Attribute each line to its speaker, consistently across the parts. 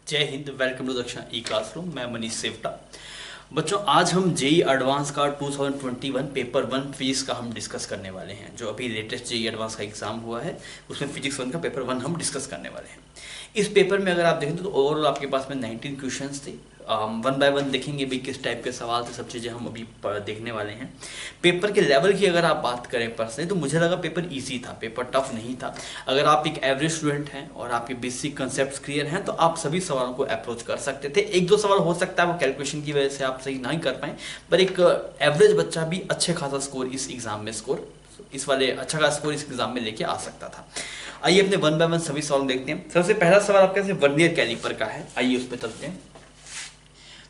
Speaker 1: जय Hind. Welcome to दक्षिणा ई classroom. मैं मनीष सेवटा। बच्चों, आज हम जेई एडवांस का 2021 पेपर 1 फिजिक्स का हम डिस्कस करने वाले हैं। जो अभी लेटेस्ट जेई एडवांस का एग्जाम हुआ है उसमें फिजिक्स 1 का पेपर 1 हम डिस्कस करने वाले हैं। इस पेपर में अगर आप देखें तो ओवरऑल आपके पास में 19 क्वेश्चंस थे। वन बाय वन देखेंगे भी किस टाइप के सवाल थे, सब चीज़ें हम अभी देखने वाले हैं। पेपर के लेवल की अगर आप बात करें पर्सनली तो मुझे लगा पेपर इजी था, पेपर टफ नहीं था। अगर आप एक एवरेज स्टूडेंट हैं और आपके बेसिक कंसेप्ट क्लियर हैं तो आप सभी सवालों को अप्रोच कर सकते थे। एक दो सवाल हो सकता है वो कैलकुलेशन की वजह से आप सही नहीं कर पाए, पर एक एवरेज बच्चा भी अच्छे खासा स्कोर इस एग्जाम में अच्छा खासा स्कोर इस एग्जाम में लेके आ सकता था। आइए अपने वन बाय वन सभी सवाल देखते हैं। सबसे पहला सवाल आपके वर्नियर कैलिपर का है। आइए उस पर चलते हैं।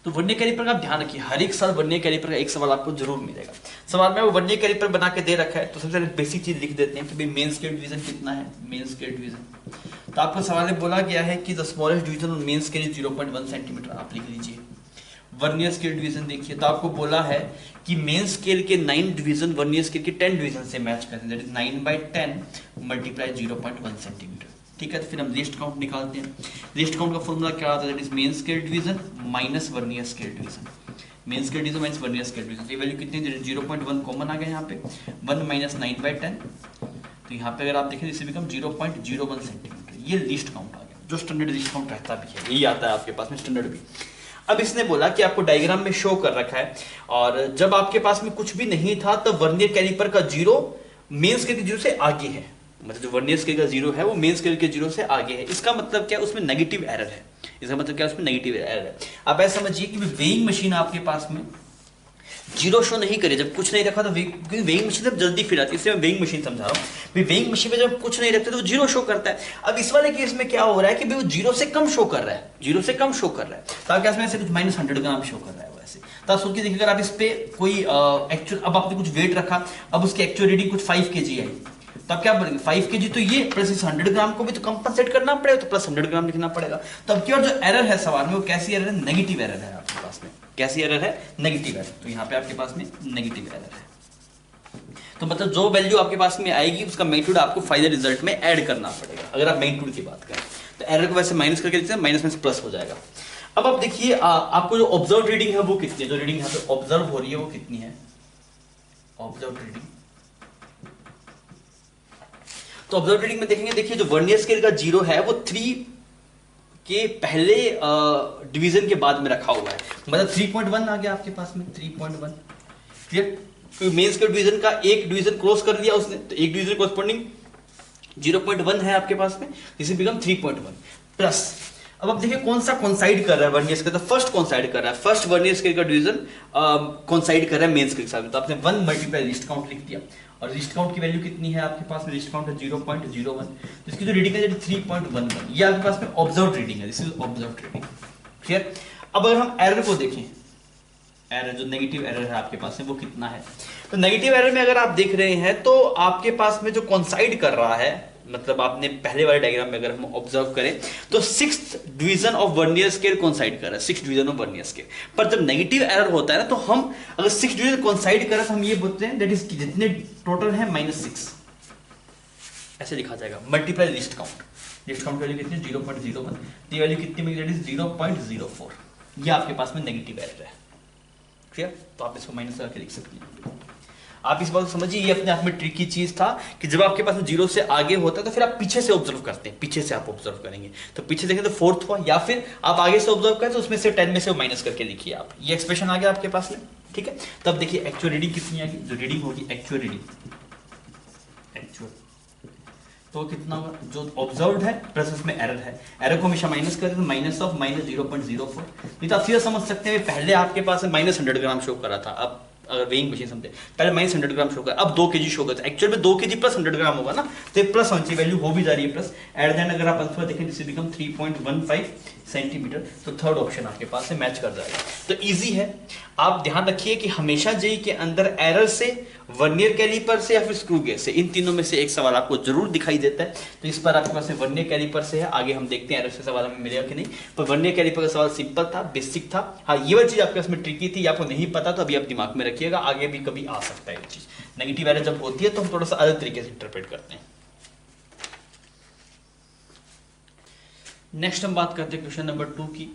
Speaker 1: तो वर्नियर कैलिपर का आप ध्यान रखिए, हर एक साल वर्नियर कैलिपर का एक सवाल आपको जरूर मिलेगा। सवाल में वो वर्नियर कैलिपर बना के दे रखा है तो सबसे पहले बेसिक चीज लिख देते हैं कि भाई मेन स्केल डिवीजन कितना है। मेन स्केल डिवीजन तो आपको सवाल में बोला गया है कि the smallest division on main scale is 0.1 centimetre. आप लिख लीजिए। वर्नियर स्केल डिवीजन देखिए तो आपको बोला है कि मेन स्केल के 9 डिवीजन वर्नियर स्केल के 10 डिवीजन से मैच करते हैं। That is 9/10 multiply 0.1 centimetre. ठीक है, तो फिर हम लिस्ट काउंट निकालते हैं। लिस्ट काउंट का फॉर्मूला क्या आता है? That is main scale division minus vernier scale division. Main scale division minus vernier scale division. ये वैल्यू कितनी है? 0.1 कॉमन आ गया यहाँ पे। 1 माइनस 9/10 तो यहाँ पे अगर आप देखें इसे बिकम 0.01 सेंटीमीटर। ये लिस्ट काउंट आ गया, जो स्टैंडर्ड लिस्ट काउंट रहता भी है, यही आता है आपके पास में स्टैंडर्ड भी। अब इसने बोला कि आपको डायग्राम में शो कर रखा है और जब आपके पास में कुछ भी नहीं था तब वर्नियर कैलिपर का जीरो मेन स्केल के जीरो से आगे है। मतलब जो वर्नियर स्केल का जीरो है वो मेन स्केल के जीरो से आगे है। इसका मतलब क्या? उसमें नेगेटिव एरर है। इसका मतलब क्या? उसमें नेगेटिव एरर है। आप ऐसा समझिए कि वेइंग मशीन आपके पास में जीरो शो नहीं करे जब कुछ नहीं रखा तो वेइंग मशीन जब जल्दी फिर आती है, इसलिए मैं वेइंग मशीन समझा रहा हूँ। वेइंग मशीन में जब कुछ नहीं रखते तो वो जीरो शो करता है। अब इस वाले केस में क्या हो रहा है कि वो जीरो से कम शो कर रहा है, जीरो से कम शो कर रहा है। तो आपके पास में ऐसे कुछ -100 ग्राम शो कर रहा है वैसे। तो आप सोच के देखिए, अगर आप इस पे कोई एक्चुअल अब आपने कुछ वेट रखा, अब उसकी एक्चुअल रीडिंग कुछ 5 kg आई, तो आप क्या बोलेंगे? 5 kg तो ये प्लस इस 100 ग्राम को भी तो कंपनसेट करना पड़ेगा, तो प्लस 100 ग्राम लिखना पड़ेगा। तो अब की और जो एरर है सवाल में वो कैसी एरर है? नेगेटिव एरर है आपके पास में। कैसी एरर है? Negative error. तो यहाँ पे आपके पास में नेगेटिव एरर है। तो मतलब जो वैल्यू आपके पास में आएगी उसका मैग्नीट्यूड आपको फाइनल रिजल्ट में ऐड करना पड़ेगा। अगर आप मैग्नीट्यूड की बात करें तो एरर को वैसे माइनस करके लिखते हैं, माइनस में से प्लस हो जाएगा। अब आप देखिए आपको जो ऑब्जर्व रीडिंग है वो कितनी है? जो रीडिंग यहाँ पे ऑब्जर्व हो रही है वो कितनी है? Observe reading. तो ऑब्जर्व रीडिंग में देखेंगे, देखिए जो वर्नियर स्केल का जीरो है वो 3 के पहले डिवीजन के बाद में रखा हुआ है। मतलब 3.1 आ गया आपके पास में 3.1। क्लियर? मेन स्केल डिवीजन का एक डिवीजन क्रॉस कर लिया उसने, तो एक डिवीजन कोरस्पॉन्डिंग 0.1 है आपके पास में, जिसे बिकम 3.1 प्लस। अब आप देखिए कौन सा कॉन्साइड कर रहा है वर्नियर स्केल? तो फर्स्ट कॉन्साइड कर रहा है, फर्स्ट वर्नियर स्केल का डिवीजन कॉन्साइड कर रहा है मेन स्केल के साथ। तो आपने 1 मल्टीप्लाई लिस्ट काउंट लिख दिया और लिस्ट काउंट की वैल्यू कितनी है आपके पास में? लिस्ट काउंट है 0.01। तो इसकी जो रीडिंग है 3.11। ये आपके पास में ऑब्जर्व रीडिंग है। This is observe reading. Clear? अब अगर हम एरर को देखें, एरर जो नेगेटिव एरर है आपके पास में वो कितना है? तो नेगेटिव एरर में अगर आप देख रहे हैं तो आपके पास में जो कॉन्साइड कर रहा है, मतलब आपने पहले वाले डायग्राम में अगर हम ऑब्जर्व करें तो 6th division of vernier scale कॉन्साइड कर रहा है, 6th division of vernier scale. पर जब नेगेटिव एरर होता है ना तो हम अगर 6th डिवीजन कॉन्साइड कर रहे हैं तो हम ये बोलते हैं दैट इज जितने टोटल है -6 ऐसे लिखा जाएगा। Multiply list count. List count value कितनी? 0.01। ये वैल्यू कितनी मिली? That is 0.04। ये आपके पास में नेगेटिव एरर है। क्लियर? तो आप इसको माइनस करके लिख सकते हैं। आप इस बात को समझिए, ये अपने आप में ट्रिकी चीज था कि जब आपके पास जीरो से आगे होता है तो फिर आप पीछे से ऑब्जर्व करते हैं, पीछे से आप ऑब्जर्व करेंगे। तो पीछे देखें तो 4th हुआ, या फिर आप आगे से ऑब्जर्व करें तो उसमें से 10 में से माइनस करके लिखिए आप। ये एक्सप्रेशन आ गया आपके पास में। ठीक है, तब देखिए एक्चुअल रीडिंग कितनी आएगी? जो रीडिंग होगी एक्चुअल रीडिंग, एक्चुअल तो कितना होगा? जो ऑब्जर्व्ड है प्लस उसमें एरर है, एरर को हमेशा माइनस करें तो माइनस ऑफ -0.04। नहीं तो आप सीधा समझ सकते हैं पहले आपके पास -100 ग्राम शो कर रहा था। अब अगर वेइंग मशीन समझे, पहले -100 ग्राम शो कर, अब 2 kg शो करता है। एक्चुअल में 2 kg प्लस 100 ग्राम होगा ना, तो प्लस होनी चाहिए, वैल्यू हो भी जा रही है प्लस। एट देन अगर आप आंसर देखें जिससे बिकम 3.15 सेंटीमीटर, तो थर्ड ऑप्शन आपके पास से मैच कर जाएगा। तो इजी है। आप ध्यान रखिए कि हमेशा जेई के अंदर एरर से, वर्नियर कैलिपर से या फिर स्क्रू गेज से, इन तीनों में से एक सवाल आपको जरूर दिखाई देता है। तो इस पर आपके पास वर्नियर कैलिपर से है, आगे हम देखते हैं एरर से सवाल हमें मिलेगा कि नहीं। पर वर्नियर कैलिपर का सवाल सिंपल था, बेसिक था। हाँ, ये वाली चीज आपके पास में ट्रिकी थी, आपको नहीं पता तो अभी आप दिमाग में रखिएगा, आगे भी कभी आ सकता है ये चीज। नेगेटिव एरर जब होती है तो हम थोड़ा सा अलग तरीके से इंटरप्रेट करते हैं। नेक्स्ट हम बात करते हैं क्वेश्चन नंबर 2 की।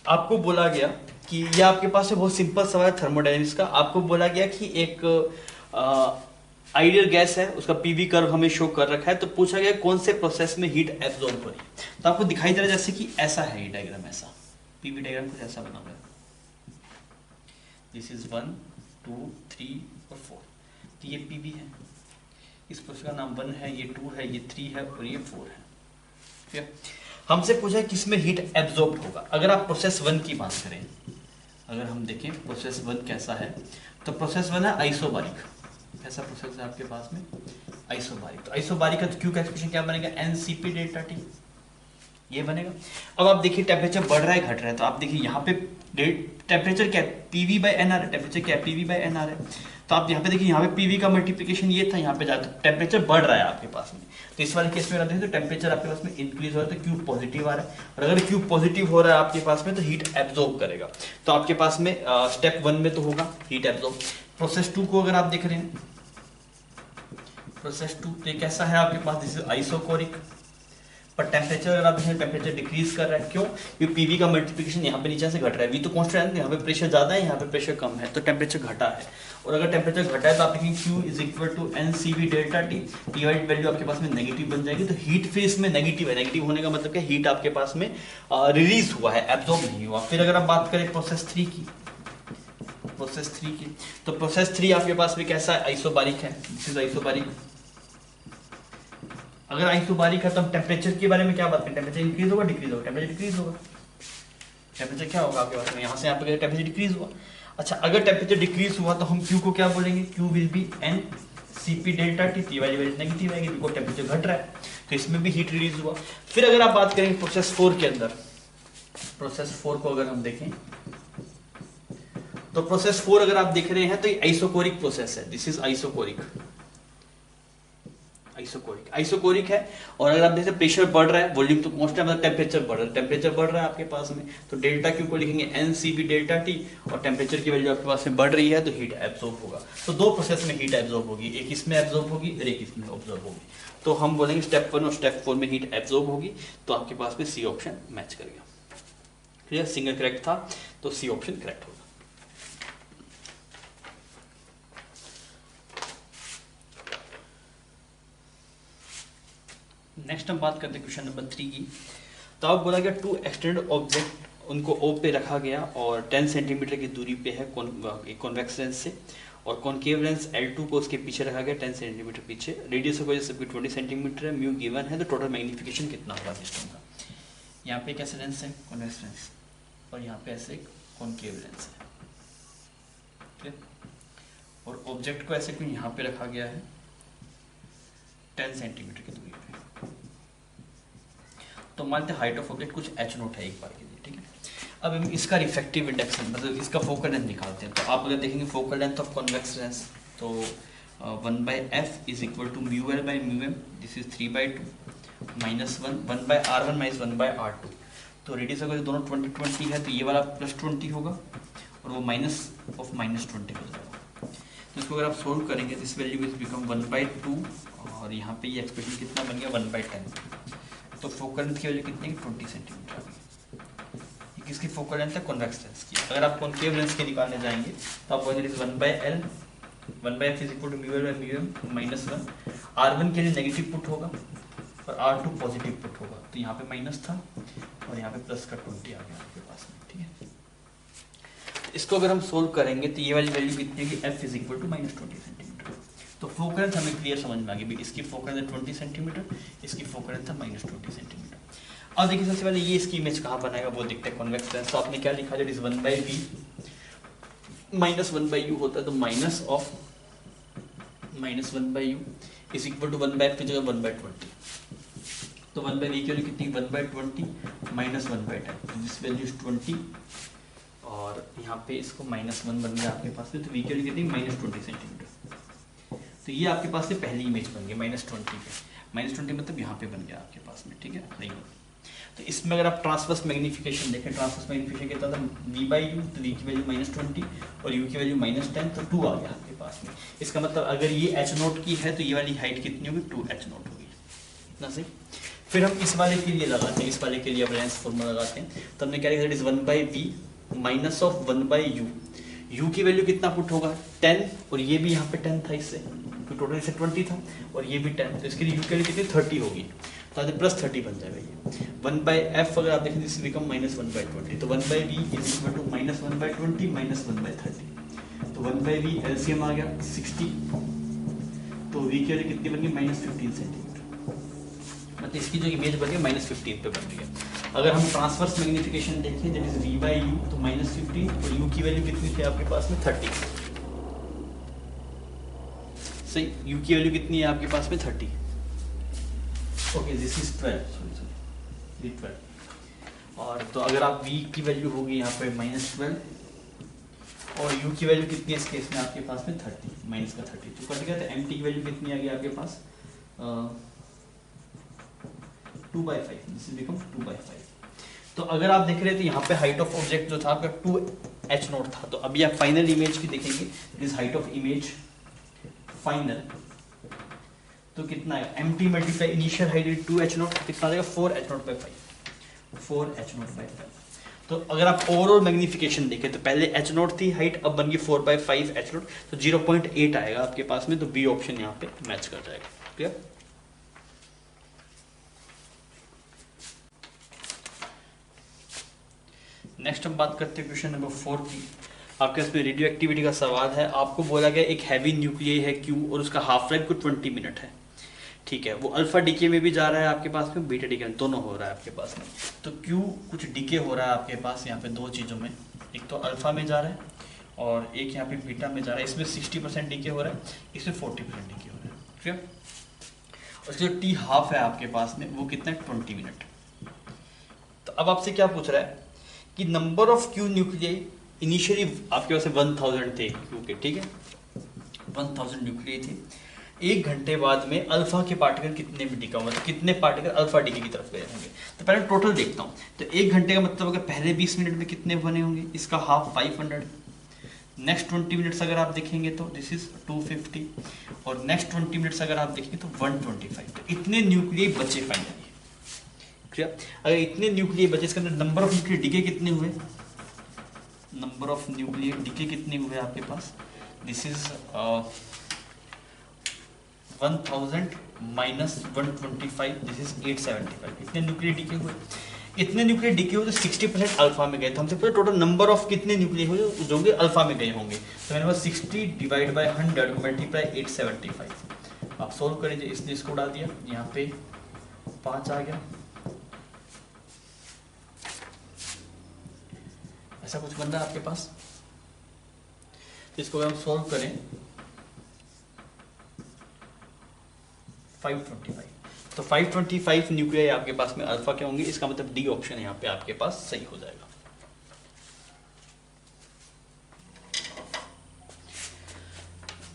Speaker 1: आपको बोला गया कि ये आपके पास है बहुत सिंपल सवाल है थर्मोडायनेमिक्स का। आपको बोला गया कि एक आइडियल गैस है, उसका पीवी कर्व हमें शो कर रखा है, तो पूछा गया कौन से प्रोसेस में हीट एब्जॉर्ब हो रही है। तो आपको दिखाई दे रहा है जैसे कि ऐसा है ये डायग्राम, ऐसा पीवी डायग्राम कुछ ऐसा बना हुआ है। दिस इज 1 2 3 और 4, तो ये पीवी है, इस प्रोसेस का नाम 1 है, ये 2 है, ये 3 है और ये 4 है। ठीक है, हमसे पूछा है किसमें हीट एब्जॉर्ब होगा। अगर आप प्रोसेस 1 की बात करें, अगर हम देखें प्रोसेस 1 कैसा है, तो प्रोसेस 1 है आइसोबारिक। ऐसा प्रोसेस है आपके पास में आइसोबारिक। तो आइसोबारिक का तो क्यू का एक्सप्रेशन क्या बनेगा, एनसीपी डेल्टा टी, ये बनेगा। अब आप देखिए टेम्परेचर बढ़ रहा है घट रहा है, तो आप देखिए यहाँ पे टेम्परेचर क्या है, पीवी बाई एन आर है, टेम्परेचर क्या है, पीवी बाई एन आर है। तो आप यहाँ पे देखिए, यहाँ पे पीवी का मल्टीप्लिकेशन ये था, यहाँ पे जाता तो टेम्परेचर बढ़ रहा है आपके पास में। तो इस वाले केस में अगर देखें तो टेम्परेचर आपके पास में इंक्रीज हो रहा है, तो क्यूब पॉजिटिव आ रहा है, और अगर क्यूब पॉजिटिव हो रहा है आपके पास में तो हीट एब्जॉर्ब करेगा। तो आपके पास में स्टेप 1 में तो होगा हीट एब्जॉर्ब। प्रोसेस 2 को अगर आप देख रहे हैं, प्रोसेस 2 तो कैसा है आपके पास, दिस इज आइसोकोरिक, पर टेम्परेचर अगर आप देखें टेम्परेचर डिक्रीज कर रहा है। क्यों, क्योंकि पीवी का मल्टीप्लिकेशन यहाँ पे नीचे से घट रहा है, वी तो कांस्टेंट है, यहाँ पे प्रेशर ज्यादा है, यहाँ पे प्रेशर कम है, तो टेम्परेचर घटा है। और अगर टेम्परेचर घटा है तो आप देखेंगे Q is equal to NCV delta t, t y value आपके पास में नेगेटिव बन जाएगी। तो हीट फिर इसमें नेगेटिव है, नेगेटिव होने का मतलब क्या, हीट आपके पास में रिलीज हुआ है, एब्जॉर्ब नहीं हुआ। फिर अगर आप बात करें प्रोसेस 3 की, प्रोसेस 3 की, तो प्रोसेस 3 आपके पास में कैसा है, आइसोबारिक है, दिस इज आइसोबारिक। अगर आइसोबारिक है तो हम टेम्परेचर के बारे में क्या बात करें, टेम्परेचर इंक्रीज होगा डिक्रीज होगा, टेम्परेचर डिक्रीज होगा। टेम्परेचर क्या होगा आपके पास में, यहाँ से यहाँ पे टेम्परेचर डिक्रीज हुआ। अच्छा, अगर टेम्परेचर डिक्रीज हुआ तो हम Q को क्या बोलेंगे, Q will be n CP delta t, p वाली वैल्यू नेगेटिव आएगी बिकॉज टेम्परेचर घट रहा है, तो इसमें भी हीट रिलीज हुआ। फिर अगर आप बात करेंगे प्रोसेस 4 के अंदर, प्रोसेस 4 को अगर हम देखें तो प्रोसेस 4 अगर आप देख रहे हैं तो ये आइसोकोरिक प्रोसेस है, this is isochoric, isochoric, isochoric है। और अगर आप देखते हैं प्रेशर बढ़ रहा है, वॉल्यूम तो कांस्टेंट, मतलब टेम्परेचर बढ़ रहा है, टेम्परेचर बढ़ रहा है आपके पास में, तो डेल्टा क्यू को लिखेंगे एनसीबी डेल्टा टी, और टेम्परेचर की वैल्यू आपके पास में बढ़ रही है तो हीट एब्जॉर्ब होगा। तो दो प्रोसेस में हीट एब्जॉर्ब होगी, एक इसमें एब्जॉर्ब होगी और एक इसमें ऑब्जॉर्ब होगी। तो हम बोलेंगे स्टेप 1 और स्टेप 4 में हीट एब्जॉर्ब होगी, तो आपके पास में सी ऑप्शन मैच करेगा। क्लियर, सिंगल करेक्ट था तो सी ऑप्शन करेक्ट होगा। नेक्स्ट हम बात करते हैं क्वेश्चन नंबर 3 की। तो आप बोला गया टू एक्सटेंडेड ऑब्जेक्ट, उनको ओ पे रखा गया और 10 सेंटीमीटर की दूरी पे है कॉन्वेक्स लेंस से, और कॉनकेव लेंस L2 को उसके पीछे रखा गया 10 सेंटीमीटर पीछे, रेडियस ऑफ सबकी 20 सेंटीमीटर है, म्यू गिवन है, तो टोटल मैग्निफिकेशन कितना होगा सिस्टम का। यहाँ पे कैसे लेंस है, कॉन्वेक्स लेंस, और यहाँ पे ऐसे कॉनकेव लेंस है, ठीक है, और ऑब्जेक्ट को ऐसे क्यों यहाँ पे रखा गया है 10 सेंटीमीटर की दूरी पे। तो मानते हैं हाइट ऑफ ऑब्जेक्ट कुछ h0 है एक बार के लिए, ठीक है। अब हम इसका रिफ्लेक्टिव इंडेक्स मतलब इसका फोकल लेंथ निकालते हैं। तो आप अगर देखेंगे focal length of convex lens, तो 1/f is equal to mu l by mu m, this is 3/2 minus 1/r1 minus 1/r2। तो रेडियस अगर दोनों 20 है तो ये वाला +20 होगा और वो माइनस ऑफ -20 हो जाएगा। तो इसको अगर आप सोल्व करेंगे दिस वैल्यू इज बिकम 1/2, और यहाँ पे ये एक्सप्रेशन कितना बन गया 1/10। तो फोकल लेंथ की वैल्यू कितनी है 20 सेंटीमीटर आ गई। किसकी फोकल लेंथ है, कॉन्वेक्स लेंस की। अगर आप कॉनकेव लेंस के निकालने जाएंगे तो आप बोलेंगे 1/l 1/f is equal to mu l by mu m -1। r1 के लिए नेगेटिव पुट होगा और r2 पॉजिटिव पुट होगा, तो यहाँ पे माइनस था और यहाँ पे प्लस का 20 आ गया आपके पास में, ठीक है। इसको अगर हम सोल्व करेंगे तो ये वाली वैल्यू कितनी है, f is equal to -20 centimetre. तो फोकल लेंथ हमें क्लियर समझ में आ गई, इसकी फोकल लेंथ 20 सेंटीमीटर, इसकी फोकल लेंथ है -20 सेंटीमीटर। अब देखिए सबसे पहले ये इसकी इमेज कहाँ बनाएगा वो दिखता है कॉन्वेक्स लेंस। तो आपने क्या लिखा, that is 1/v minus 1/u होता है, तो minus of -1/u is equal to 1/f की जगह 1/20। तो 1/v की वैल्यू कितनी 1/20 माइनस 1/10, दिस वैल्यू इज 20, और यहाँ पे इसको -1 बन गया आपके पास में, तो v की वैल्यू कितनी -20 सेंटीमीटर। तो ये आपके पास से पहली इमेज बन गई -20 पे, -20 मतलब यहाँ पे बन गया आपके पास में, ठीक है। नहीं, तो इसमें अगर आप ट्रांसवर्स मैग्निफिकेशन देखें, ट्रांसवर्स मैग्निफिकेशन कितना था v/u, तो v की वैल्यू -20 और u की वैल्यू -10, तो 2 आ गया आपके पास में। इसका मतलब अगर ये h0 की है तो ये वाली हाइट कितनी होगी 2h0 होगी, इतना सही। फिर हम इस वाले के लिए लगाते हैं, इस वाले के लिए अवेलेंस फॉर्मूला लगाते हैं। तो हमने क्या लिखा, that is 1/v minus of 1/u। u की वैल्यू कितना पुट होगा 10, और ये भी यहाँ पे 10 था इससे, तो टोटल इससे 20 था, और ये भी 10, तो इसके लिए u की वैल्यू कितनी 30 होगी, तो आज +30 बन जाएगा ये। 1/f अगर आप देखें दिस बिकम -1/20, तो 1/v is equal to -1/20 minus 1/30, तो 1/v एलसीएम आ गया 60, तो v की वैल्यू कितनी बन गई -15 सेंटीमीटर, मतलब इसकी जो इमेज बन गई -15 पे बन गई। अगर हम ट्रांसवर्स मैग्निफिकेशन देखें दैट इज v/u, तो -15, और u की वैल्यू कितनी थी आपके पास में 30, सही, u की वैल्यू कितनी है आपके पास में 30, ओके दिस इज 12, सॉरी 12, और तो अगर आप v की वैल्यू होगी यहाँ पे -12, और u की वैल्यू कितनी है इस केस में आपके पास में 30, माइनस का 30 तो कट गया, तो mt की वैल्यू कितनी आ गई आपके पास 2/5, दिस इज बिकम 2/5। तो अगर आप देख रहे थे यहाँ पे हाइट ऑफ ऑब्जेक्ट जो था आपका 2h0 था, तो अभी आप फाइनल इमेज की देखेंगे, this height of image final, तो कितना है mt multiply initial height 2h0, कितना आ जाएगा 4h0/5, 4h0/5। तो अगर आप ओवरऑल मैग्निफिकेशन देखें तो पहले h0 थी हाइट, अब बन गई 4/5h0, तो 0.8 आएगा आपके पास में, तो बी ऑप्शन यहाँ पे मैच कर जाएगा, क्लियर। नेक्स्ट हम बात करते हैं क्वेश्चन नंबर 4 की। आपके इसमें रेडियो एक्टिविटी का सवाल है, आपको बोला गया एक हैवी न्यूक्लियस है Q और उसका हाफ लाइफ कुछ 20 मिनट है, ठीक है, वो अल्फा डीके में भी जा रहा है आपके पास में, बीटा डीके दोनों हो रहा है आपके पास में। तो Q कुछ डीके हो रहा है आपके पास यहाँ पे दो चीज़ों में, एक तो अल्फा में जा रहा है और एक यहाँ पे बीटा में जा रहा है, इसमें 60% डीके हो रहा है, इसमें 40% डीके हो रहा है, ठीक है। और इसका जो टी हाफ है आपके पास में वो कितना है 20 मिनट। तो अब आपसे क्या पूछ रहा है कि number of Q nuclei initially आपके पास 1000 थे क्यू के, ठीक है, 1000 न्यूक्लियाई थे, एक घंटे बाद में अल्फा के पार्टिकल कितने में डिका हुआ, तो कितने पार्टिकल अल्फा डीके की तरफ गए होंगे। तो पहले टोटल देखता हूँ, तो एक घंटे का मतलब अगर पहले 20 मिनट में कितने बने होंगे, इसका हाफ 500, नेक्स्ट 20 मिनट्स अगर आप देखेंगे तो दिस इज 250, और नेक्स्ट 20 मिनट्स अगर आप देखेंगे तो 125, तो इतने न्यूक्लियाई बचे फाइनली, अगर इतने न्यूक्लियर बचे, इसके अंदर नंबर ऑफ न्यूक्लियर डीके कितने हुए, नंबर ऑफ न्यूक्लियर डीके कितने हुए आपके पास, this is 1000 minus 125, this is 875, इतने न्यूक्लियर डीके हुए, इतने न्यूक्लियर डीके हुए तो 60% अल्फा में गए, तो हमसे पूछा टोटल नंबर ऑफ कितने न्यूक्लियर हुए जो होंगे अल्फा में गए होंगे, तो मैंने पास 60 डिवाइड बाय 100 मल्टीप्लाई 875, आप सोल्व करेंगे, इसने इसको डाल दिया, यहाँ पे 5 आ गया, ऐसा कुछ बन रहा है आपके पास। तो इसको अगर हम सोल्व करें 525, तो 525 न्यूक्लियाई आपके पास में अल्फा के होंगे, इसका मतलब डी ऑप्शन यहाँ पे आपके पास सही हो जाएगा।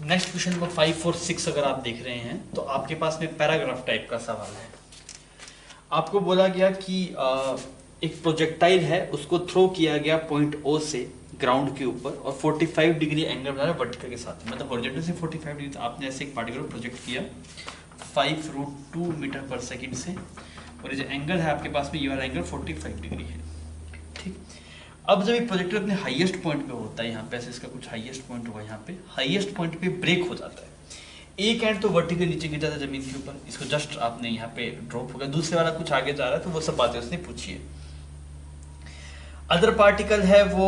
Speaker 1: नेक्स्ट क्वेश्चन नंबर 5 और 6 अगर आप देख रहे हैं तो आपके पास में पैराग्राफ टाइप का सवाल है। आपको बोला गया कि एक प्रोजेक्टाइल है, उसको थ्रो किया गया पॉइंट O से ग्राउंड के ऊपर और 45 डिग्री एंगल बना रहा है वर्टिकल के साथ, मतलब हॉरिजॉन्टल से 45 डिग्री, तो आपने ऐसे एक पार्टिकल प्रोजेक्ट किया 5√2 मीटर पर सेकंड से, और ये जो एंगल है आपके पास में ये वाला एंगल 45 डिग्री है, ठीक। अब जब ये प्रोजेक्टर अपने हाईएस्ट पॉइंट पे होता है, यहाँ पे ऐसे इसका कुछ हाईएस्ट पॉइंट होगा, यहाँ पे हाईएस्ट पॉइंट पे ब्रेक हो जाता है, एक एंड तो वर्टिकल नीचे गिर जाता है जमीन के ऊपर, इसको जस्ट आपने यहाँ पे ड्रॉप हो गया, दूसरे वाला कुछ आगे जा रहा है, तो वो सब बातें उसने पूछी है। अदर पार्टिकल है वो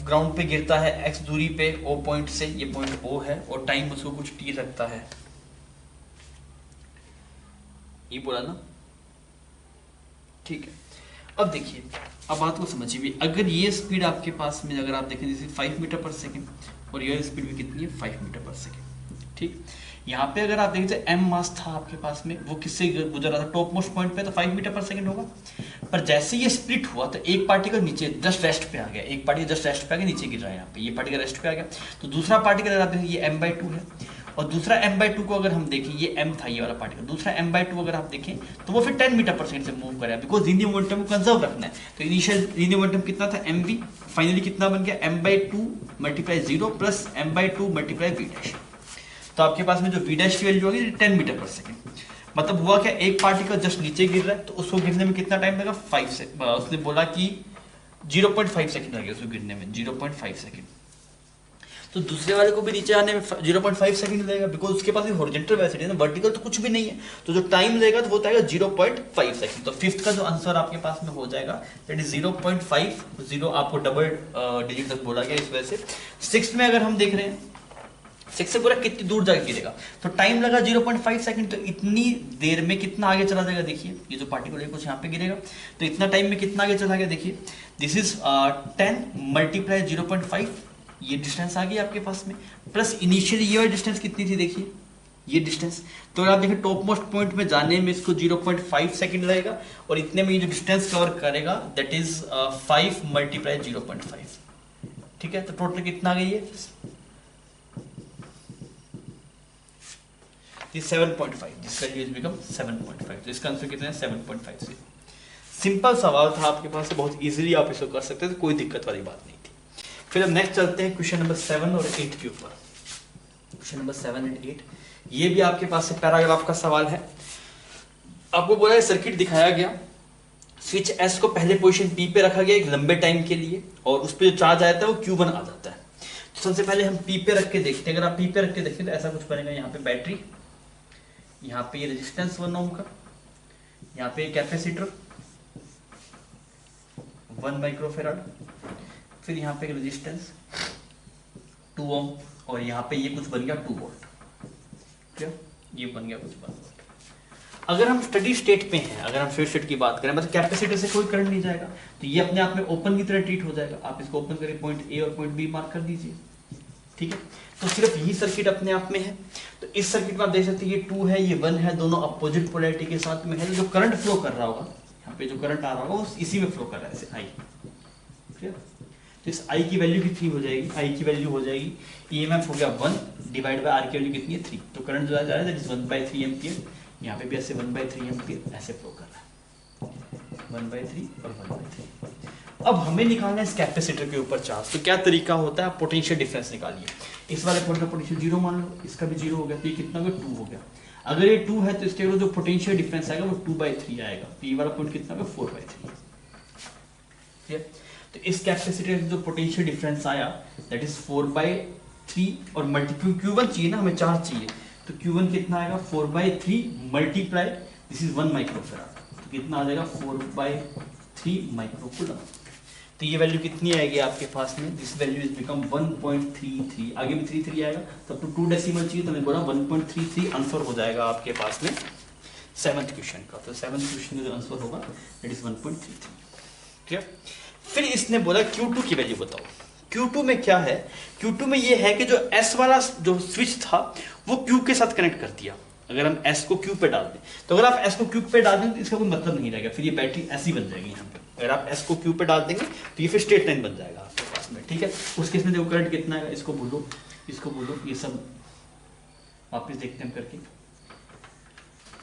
Speaker 1: ग्राउंड पे गिरता है x दूरी पे O पॉइंट से, ये पॉइंट O है, और टाइम उसको कुछ t लगता है, ये बोला ना, ठीक है। अब देखिए, अब बात को समझिए, अगर ये स्पीड आपके पास में अगर आप देखें जैसे 5 मीटर पर सेकेंड और ये स्पीड भी कितनी है 5 मीटर पर सेकेंड, ठीक। यहाँ पे अगर आप देखिए m मास था आपके पास में, वो किससे गुजर रहा था टॉप मोस्ट पॉइंट पे, तो 5 मीटर पर सेकंड होगा, पर जैसे ये स्प्लिट हुआ तो एक पार्टिकल नीचे जस्ट रेस्ट पे आ गया, एक पार्टिकल जस्ट रेस्ट पे आ गया, नीचे गिर रहा है यहाँ पे, ये पार्टिकल रेस्ट पे आ गया, तो दूसरा पार्टिकल अगर आप देखें ये m/2 है, और दूसरा m/2 को अगर हम देखें, ये m था ये वाला पार्टिकल, दूसरा m/2 अगर आप देखें तो वो फिर 10 मीटर पर सेकंड से मूव करेगा, बिकॉज लीनियर मोमेंटम को कंजर्व रखना है। तो इनिशियल लीनियर मोमेंटम कितना था mv, फाइनली कितना बन गया m/2 multiply 0 plus m/2 multiply v dash, तो आपके पास में जो v डैश की वैल्यू होगी 10 मीटर पर सेकंड, मतलब हुआ क्या, एक पार्टिकल जस्ट नीचे गिर रहा है तो उसको गिरने में कितना टाइम लगेगा, 5 सेकंड। उसने बोला कि 0.5 सेकंड लगेगा उसको गिरने में, 0.5 सेकंड। तो दूसरे वाले को भी नीचे आने में 0.5 सेकंड लगेगा, बिकॉज उसके पास हॉरिजॉन्टल वेलोसिटी है ना, वर्टिकल तो कुछ भी नहीं है। तो जो टाइम लगेगा तो वो आएगा 0.5 सेकंड। तो फिफ्थ का जो आंसर आपके पास में हो जाएगा दैट इज 0.5, 0 आपको डबल डिजिट तक बोला गया इस वजह से। सिक्स्थ में अगर हम देख रहे हैं, सिक्स से पूरा कितनी दूर जाके गिरेगा, तो टाइम लगा 0.5 सेकंड, तो इतनी देर में कितना आगे चला जाएगा, देखिए ये जो पार्टिकल है कुछ यहाँ पे गिरेगा, तो इतना टाइम में कितना आगे चला गया, देखिए दिस इज 10 मल्टीप्लाई 0.5, ये डिस्टेंस आ गई आपके पास में, प्लस इनिशियली ये वाली डिस्टेंस कितनी थी, देखिए ये डिस्टेंस। तो अगर आप देखें टॉप मोस्ट पॉइंट में जाने में इसको 0.5 सेकंड लगेगा, और इतने में ये जो डिस्टेंस कवर करेगा दैट इज 5 मल्टीप्लाई 0.5, ठीक है। तो टोटल कितना आ गई है, 7.5, दिस वैल्यू इज बिकम 7.5। तो इसका आंसर कितना है, 7.5 से। सिंपल सवाल था आपके पास, बहुत इजीली आप इसको कर सकते थे, कोई दिक्कत वाली बात नहीं थी। फिर हम नेक्स्ट चलते हैं क्वेश्चन नंबर 7 और 8 के ऊपर। क्वेश्चन नंबर 7 एंड 8 ये भी आपके पास से पैराग्राफ का सवाल है। आपको बोला है सर्किट दिखाया गया, स्विच एस को पहले पोजीशन पी पे रखा गया एक लंबे टाइम के लिए, और उस पर जो चार्ज आता है वो Q1 आ जाता है। तो सबसे पहले हम पी पे रख के देखते हैं। अगर आप पी पे रख के देखें तो ऐसा कुछ बनेगा, यहाँ पे बैटरी, यहाँ पे ये रेजिस्टेंस 1 ओम का, यहाँ पे कैपेसिटर 1 माइक्रोफेराड, फिर यहाँ पे रेजिस्टेंस 2 ओम, और यहाँ पे ये कुछ बन गया 2 वोल्ट, क्या ये बन गया कुछ 1 वोल्ट। अगर हम स्टडी स्टेट पे हैं, अगर हम स्टडी स्टेट की बात करें, मतलब कैपेसिटर से कोई करंट नहीं जाएगा, तो ये अपने आप में ओपन की तरह ट्रीट हो जाएगा। आप इसको ओपन करें, पॉइंट ए और पॉइंट बी मार्क कर दीजिए, ठीक है। तो सिर्फ यही सर्किट अपने आप में है। तो इस सर्किट में आप देख सकते हैं ये 2 है, ये 1 है, दोनों अपोजिट पोलैरिटी के साथ में है। जो करंट फ्लो कर रहा होगा, यहाँ पे जो करंट आ रहा होगा वो इसी में फ्लो कर रहा है, ऐसे आई, ठीक है। तो इस आई की वैल्यू कितनी हो जाएगी, आई की वैल्यू हो जाएगी, ईएमएफ हो गया 1 डिवाइड बाय आर की वैल्यू कितनी है 3। तो करंट जो जा रहा है दैट इज 1/3 एम्पियर। यहाँ पे भी ऐसे 1/3 एम्पियर ऐसे फ्लो कर रहा है, 1/3 और 1/3। अब हमें निकालना है इस कैपेसिटर के ऊपर चार्ज। तो क्या तरीका होता है, पोटेंशियल डिफरेंस निकालिए। इस वाले पॉइंट का पोटेंशियल 0 मान लो, इसका भी 0 हो गया, तो ये कितना हो गया 2 हो गया। अगर ये 2 है तो इसके जो पोटेंशियल डिफरेंस आएगा वो 2/3 आएगा। तो ये वाला पॉइंट कितना होगा 4/3, ठीक है। तो इस कैपेसिटर का जो पोटेंशियल डिफरेंस आया दैट इज 4/3, और मल्टीप्लाई Q1 चाहिए ना, हमें चार्ज चाहिए, तो Q1 कितना आएगा 4/3 मल्टीप्लाई दिस इज 1 माइक्रोफेराड, तो कितना आ जाएगा 4/3 माइक्रोकूलम। तो ये वैल्यू कितनी आएगी आपके पास में, दिस वैल्यू इज बिकम 1.33, आगे भी 33 आएगा, तब तो 2 डेसिमल चाहिए, तो मैंने बोला 1.33 आंसर हो जाएगा आपके पास में 7th क्वेश्चन का। तो 7th क्वेश्चन का जो आंसर होगा दैट इज 1.33, ठीक है। फिर इसने बोला Q2 की वैल्यू बताओ। Q2 में क्या है, Q2 में ये है कि जो S वाला जो स्विच था वो Q के साथ कनेक्ट कर दिया। अगर हम S को Q पे डाल दें, तो अगर आप S को Q पे डाल दें तो इसका कोई मतलब नहीं रहेगा, फिर ये बैटरी ऐसी बन जाएगी यहाँ पे। अगर आप S को Q पे डाल देंगे तो ये फिर स्ट्रेट लाइन बन जाएगा आपके पास में, ठीक है। उस केस में देखो करंट कितना है, इसको बोलो, इसको बोलो, ये सब वापस देखते हैं करके।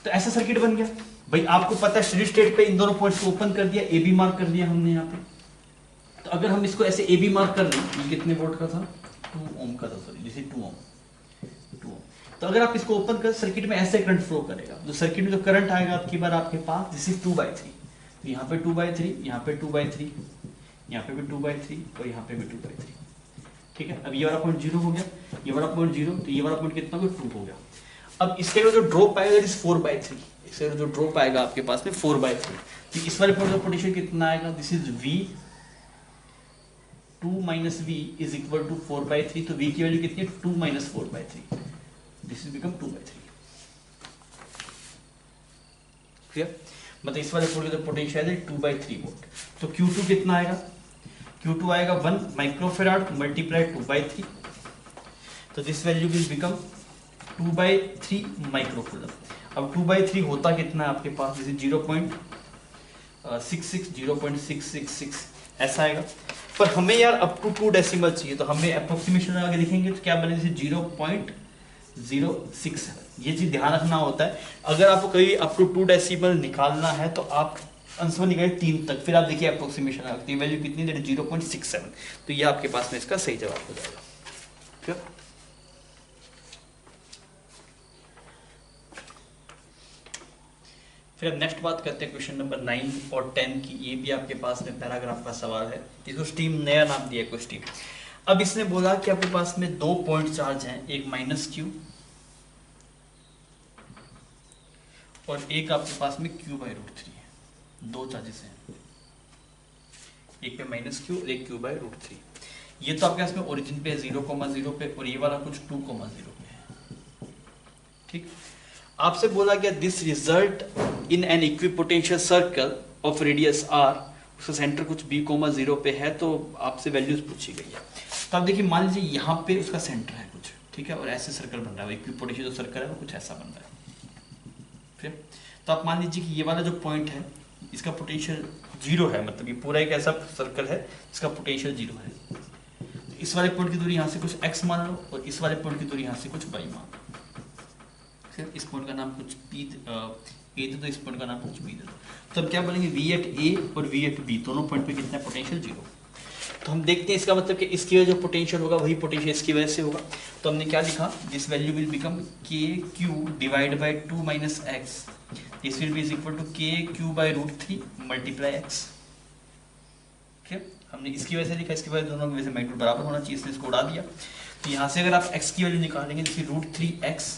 Speaker 1: तो ऐसा सर्किट बन गया भाई। आपको पता है स्टेडी स्टेट पे इन दोनों पॉइंट्स को ओपन कर दिया, ए बी मार्क कर दिया हमने यहाँ पे। तो अगर हम इसको ऐसे ए बी मार्क कर लें, ये कितने वोल्ट का था, 2 ओम का था, सॉरी दिस इज 2 ओम। तो अगर आप इसको ओपन कर, सर्किट में ऐसे करंट फ्लो करेगा। जो सर्किट में जो करंट आएगा आपकी बार आपके पास दिस इज 2/3, तो यहाँ पे 2/3, यहाँ पे 2/3, यहाँ पे भी 2/3 और यहाँ पे भी 2/3, ठीक है। अब ये वाला पॉइंट 0 हो गया, ये वाला पॉइंट 0, तो ये वाला पॉइंट कितना हो गया 2 हो गया। अब इसके जो ड्रॉप आएगा इस 4/3, इससे जो ड्रॉप आएगा आपके पास में 4/3, तो इस वाले पॉइंट का पोटेंशियल कितना आएगा, this is V 2 minus V is equal to 4/3। तो V की वैल्यू कितनी है 2 minus 4/3, this is become 2/3, clear. मतलब इस वाले पॉइंट का पोटेंशियल है 2/3 वोल्ट। तो Q2 कितना आएगा, Q2 आएगा 1 माइक्रोफेराड मल्टीप्लाई 2/3, तो this value will become 2/3 microcoulomb. अब 2/3 होता कितना है आपके पास, जैसे 0.66 ऐसा आएगा। पर हमें यार अप टू 2 डेसिमल चाहिए, तो हमें अप्रोक्सीमेशन आगे लिखेंगे तो क्या बने, जैसे 0.067। ये चीज ध्यान रखना होता है। अगर आपको कहीं अप टू 2 डेसिमल निकालना है तो आप आंसर निकालिए 3 तक, फिर आप देखिए अप्रोक्सीमेशन आती है वैल्यू कितनी, 0.67। तो ये आपके पास में इसका सही जवाब हो जाएगा, ठीक है। फिर अब नेक्स्ट बात करते हैं क्वेश्चन नंबर 9 और 10 की। ये भी आपके पास में पैराग्राफ का सवाल है। इसको स्टीम नया नाम दिया है स्टीम। अब इसने बोला कि आपके पास में 2 पॉइंट चार्ज हैं, एक माइनस क्यू और एक आपके पास में क्यू बाई रूट 3 है। 2 चार्जेस हैं, एक पे माइनस क्यू और एक क्यू बाई रूट 3। ये तो आपके पास में ओरिजिन पे 0,0 पे और ये वाला कुछ 2,0 पे है। ठीक, आपसे बोला गया this result in an equipotential circle of radius r, उसका सेंटर कुछ b,0 पे है, तो आपसे वैल्यूज पूछी गई है। तो आप देखिए, मान लीजिए यहाँ पे उसका सेंटर है कुछ, ठीक है, और ऐसे सर्कल बन रहा है, इक्विपोटेंशियल जो सर्कल है वो कुछ ऐसा बन रहा है। फिर तो आप मान लीजिए कि ये वाला जो पॉइंट है इसका पोटेंशियल 0 है, मतलब ये पूरा एक ऐसा सर्कल है जिसका पोटेंशियल 0 है। तो इस वाले पॉइंट की दूरी यहाँ से कुछ x मान लो और इस वाले पॉइंट की दूरी यहाँ से कुछ y मान लो। फिर इस पॉइंट का नाम कुछ p ए दे दो, इस पॉइंट का नाम कुछ b दे दो। तो हम क्या बोलेंगे, v एट a और v एट b दोनों पॉइंट पे कितना पोटेंशियल 0। तो हम देखते हैं इसका मतलब कि इसकी वजह जो पोटेंशियल होगा वही पोटेंशियल इसकी वजह से होगा। तो हमने क्या लिखा, this value will become K Q divide by 2 minus X, this will be is equal to K Q by root 3 multiply X. ठीक, हमने इसकी वजह से लिखा, इसकी वजह दोनों की वजह से मैग्नीट्यूड बराबर होना चाहिए, इसलिए इसको उड़ा दिया। तो यहाँ से अगर आप x की वैल्यू निकालेंगे, जैसे root 3x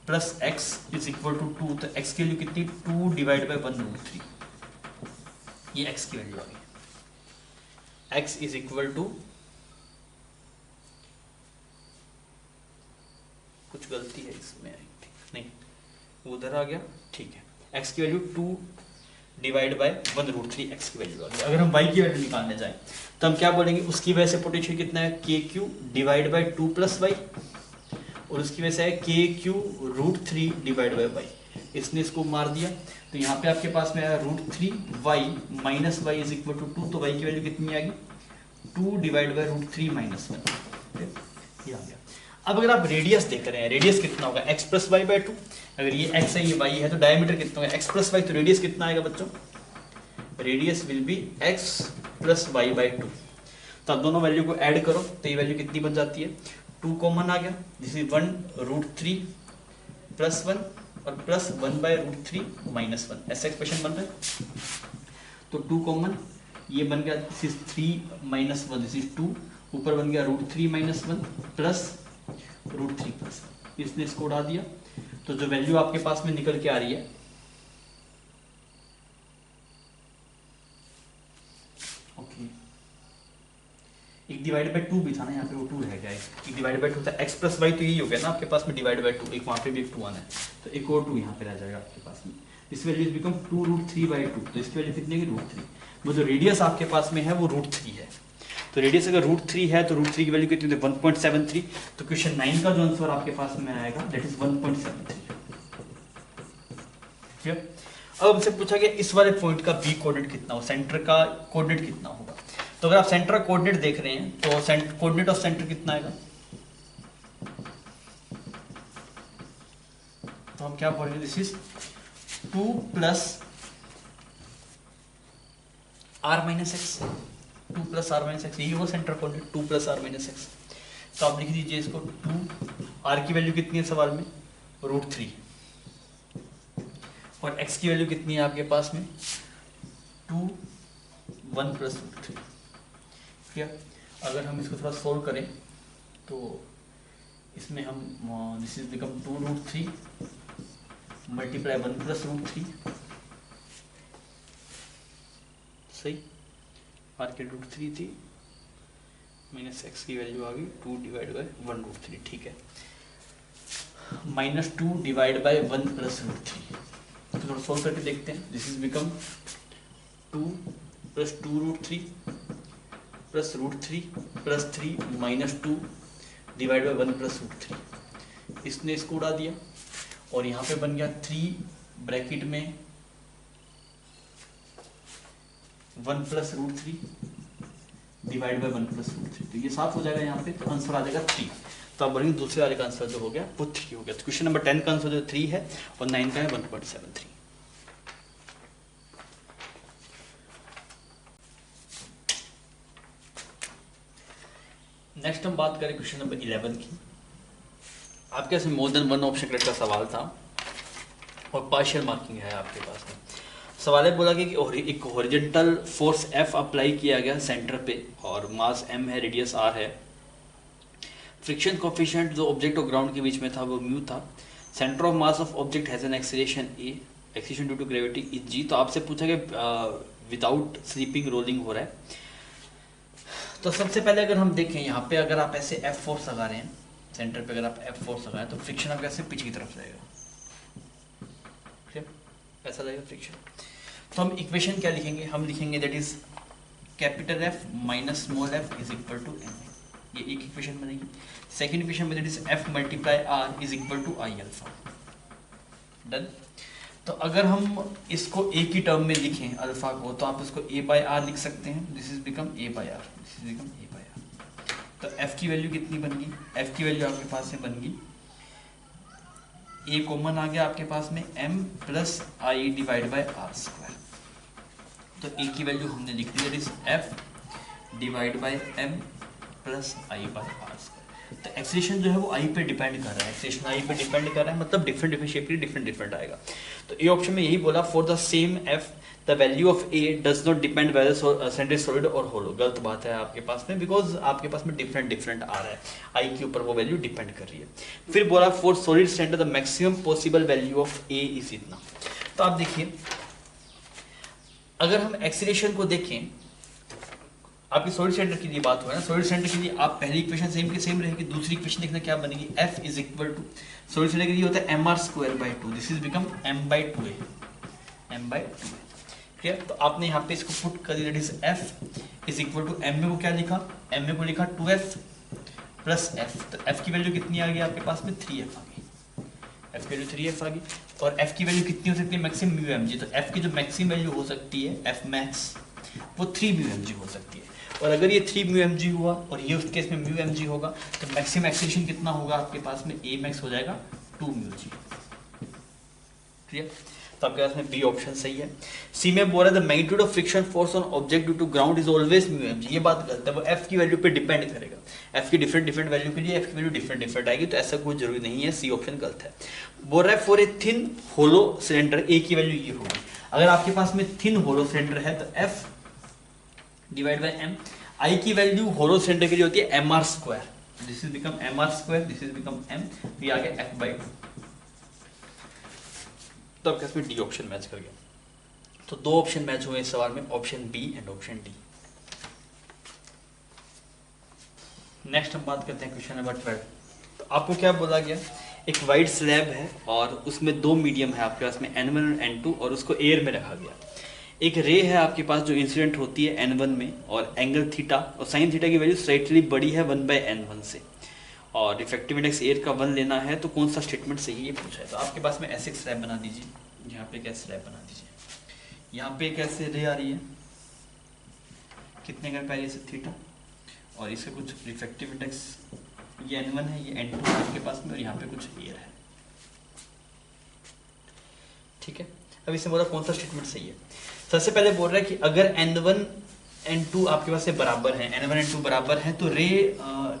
Speaker 1: plus x is equal to 2, तो x की वैल्यू कितनी, 2 डिवाइड बाई 1 रूट 3, ये x की वैल्यू आ गई। x इज इक्वल टू, कुछ गलती है इसमें, नहीं उधर आ गया, ठीक है, x की value 2 divide by 1 root 3 x की वैल्यू आ गई। अगर हम y की वैल्यू निकालने जाएं तो हम क्या बोलेंगे, उसकी वजह से पोटेंशियल कितना है, के क्यू डिवाइड बाय 2 प्लस वाई, और उसकी वजह से है k q root 3 divide by y. इसने इसको मार दिया, तो यहाँ पे आपके पास में आया root 3 y minus y is equal to 2, तो वाई की वैल्यू कितनी आ गई, 2 डिवाइड बाय रूट 3 माइनस 1, ये आ गया। अब अगर आप रेडियस देख रहे हैं, रेडियस कितना होगा, x प्लस वाई बाई 2, अगर ये x है ये y है, तो डायमीटर कितना होगा, x प्लस वाई, तो रेडियस कितना आएगा बच्चों, radius will be x plus y by 2। तो आप दोनों वैल्यू को ऐड करो तो ये वैल्यू कितनी बन जाती है, 2 कॉमन आ गया, दिस इज 1 रूट 3 प्लस 1 और प्लस 1 बाय रूट 3 माइनस 1, ऐसा एक्सप्रेशन बन रहा है। तो 2 कॉमन, ये बन गया, this is 3 minus 1, this is 2, ऊपर बन गया root 3 minus 1 plus root 3 plus, इसने इसको उड़ा दिया। तो जो वैल्यू आपके पास में निकल के आ रही है, ओके, एक डिवाइड बाय 2 भी था ना यहाँ पे, वो 2 रह गया, एक डिवाइड बाय 2 था, x प्लस वाई, तो यही हो गया ना आपके पास में डिवाइड बाय 2, एक वहाँ पे भी एक 2 आना है, तो एक और 2 यहाँ पे रह जाएगा आपके पास में। इस वैल्यू बिकम 2 रूट 3 बाई 2, तो इसकी वैल्यू कितनी है, रूट 3। वो जो रेडियस आपके पास में है वो रूट 3 है, तो रेडियस अगर रूट 3 है तो रूट 3 की वैल्यू कितनी है, 1.73। तो क्वेश्चन 9 का जो आंसर आपके पास में आएगा दैट इज 1.73। अब हमसे पूछा गया इस वाले पॉइंट का बी कोऑर्डिनेट कितना हो, सेंटर का कोऑर्डिनेट कितना होगा। तो अगर आप सेंटर का कोऑर्डिनेट देख रहे हैं तो कोऑर्डिनेट ऑफ सेंटर कितना आएगा, तो हम क्या बोलेंगे, this is 2 plus r minus x, 2 plus r minus x, यही वो centre coordinate 2 plus r minus x. तो आप लिख दीजिए इसको, 2 आर की वैल्यू कितनी है सवाल में, रूट 3, और x की वैल्यू कितनी है आपके पास में, 2 1 प्लस रूट 3। ठीक है, अगर हम इसको थोड़ा सोल्व करें तो इसमें हम this is become 2 root 3 multiply 1 plus root 3, सही, आर की रूट 3 थी माइनस एक्स की वैल्यू आ गई 2 डिवाइड बाय 1 रूट 3, ठीक है, minus 2 divide by 1 plus root 3। तो थोड़ा सोल्व करके देखते हैं, this is become 2 plus 2 root 3 plus root 3 plus 3 minus 2 divide by 1 plus root 3, इसने इसको उड़ा दिया, और यहाँ पे बन गया 3 ब्रैकेट में 1 plus root 3 divide by 1 plus root 3, तो ये साफ हो जाएगा यहाँ पे, तो आंसर आ जाएगा 3। तो आप बोलेंगे दूसरे वाले का आंसर जो हो गया वो 3 हो गया। तो क्वेश्चन नंबर 10 का आंसर जो 3 है और 9 का है 1.73। नेक्स्ट हम बात करें क्वेश्चन नंबर 11 की। आपके पास more than one option correct का सवाल था, और पार्शियल मार्किंग है आपके पास में। सवाल है बोला कि एक हॉरिजॉन्टल फोर्स F अप्लाई किया गया सेंटर पे और मास m है, रेडियस r है। फ्रिक्शन कोफिशिएंट जो ऑब्जेक्ट और ग्राउंड के बीच में था वो म्यू था। Centre of mass of object has an acceleration a, acceleration due to gravity is g। तो आपसे पूछा कि विदाउट स्लीपिंग रोलिंग हो रहा है। तो सबसे पहले अगर हम देखें यहाँ पे, अगर आप ऐसे F फोर्स लगा रहे हैं सेंटर पे, अगर आप F फोर्स लगाएं तो फ्रिक्शन आपका ऐसे पीछे की तरफ जाएगा, ठीक है, ऐसा जाएगा फ्रिक्शन। तो हम इक्वेशन क्या लिखेंगे, हम लिखेंगे that is capital F minus small f is equal to m। ये एक इक्वेशन बनेगी। सेकेंड इक्वेशन में that is F multiply R is equal to I alpha. Done. तो अगर हम इसको a की टर्म में लिखें अल्फा को, तो आप इसको a बाय आर लिख सकते हैं। This is become a by r, this is become a by r. तो f की वैल्यू कितनी बन गई, f की वैल्यू आपके पास से बन गई, a कॉमन आ गया आपके पास में m plus I divide by R square. तो a की वैल्यू हमने लिख दी, that is f divide by m plus I by R square. तो एक्सेलेरेशन जो है वो आई पे डिपेंड कर रहा है, एक्सेलेरेशन आई पे डिपेंड कर रहा है, मतलब डिफरेंट डिफरेंट शेप के डिफरेंट आएगा। तो ए ऑप्शन में यही बोला, for the same F the value of a does not depend whether centre solid और होलो। गलत बात है आपके पास में, बिकॉज आपके पास में डिफरेंट आ रहा है, आई के ऊपर वो वैल्यू डिपेंड कर रही है। फिर बोला for solid centre the maximum possible value of A is इतना। तो आप देखिए, अगर हम एक्सेलेरेशन को देखें, आपकी सॉलिड सेंटर के लिए बात हुआ है ना, सॉलिड सेंटर के लिए आप पहली इक्वेशन सेम की सेम रहेगी, दूसरी इक्वेशन देखना क्या बनेगी, f is equal to solid centre के लिए होता है mr square by 2, this is become m by 2a, m by 2a। Clear. तो आपने यहाँ पे इसको पुट कर दिया, that is f is equal to m में को क्या लिखा, m में को लिखा 2f प्लस f। तो f की वैल्यू कितनी आ गई आपके पास में 3f आ गई, f की वैल्यू 3f आ गई। और f की वैल्यू कितनी हो सकती है, मैक्सिमम म्यू mg। तो f की जो मैक्सिमम वैल्यू हो सकती है f मैक्स, वो 3 म्यू mg हो सकती है। और अगर ये 3 म्यू mg हुआ और ये उस केस में म्यू mg होगा, तो मैक्सिमम एक्सेलेरेशन कितना होगा आपके पास में, a मैक्स हो जाएगा 2 म्यू g। क्लियर। तो आपके पास में बी ऑप्शन सही है। सी में बोल रहा है the magnitude of friction force on object due to ground is always mu mg। ये बात गलत है, वो f की वैल्यू पे डिपेंड करेगा, f की डिफरेंट वैल्यू के लिए f की वैल्यू डिफरेंट आएगी, तो ऐसा कोई जरूरी नहीं है, सी ऑप्शन गलत है। बोल रहा है for a thin hollow cylinder a की वैल्यू ये होगी। अगर आपके पास में थिन होलो सिलेंडर है तो f डिवाइड बाय m, आई की वैल्यू होलो सिलेंडर के लिए होती है mr square, this is become mr square, this is become m, ये आ गया f बाय 2। तो आपके पास में डी ऑप्शन मैच कर गया। तो दो ऑप्शन मैच हुए इस सवाल में, option B and option D. Next हम बात करते हैं क्वेश्चन नंबर 12। तो आपको क्या बोला गया, एक वाइड स्लैब है और उसमें दो मीडियम है आपके पास में N1 और N2, और उसको एयर में रखा गया। एक रे है आपके पास जो इंसिडेंट होती है N1 में, और एंगल थीटा और साइन थीटा की वैल्यू स्लाइटली बड़ी है 1/N1 से, और रिफ्रैक्टिव इंडेक्स एयर का 1 लेना है, तो कौन सा स्टेटमेंट सही है ये पूछा है। तो आपके पास में ऐसे एक स्लैब बना दीजिए, यहाँ पे एक ऐसे स्लैब बना दीजिए, यहाँ पे एक ऐसे रे आ रही है, कितने का पहले से थीटा, और इसका कुछ रिफ्रैक्टिव इंडेक्स ये N1 है, ये N2 है आपके पास में, और यहाँ पे कुछ एयर है। ठीक है। अब इससे बोला कौन सा स्टेटमेंट सही है। सबसे पहले बोल रहा है कि अगर N1 N2 आपके पास से बराबर है, N1 N2 बराबर है, तो रे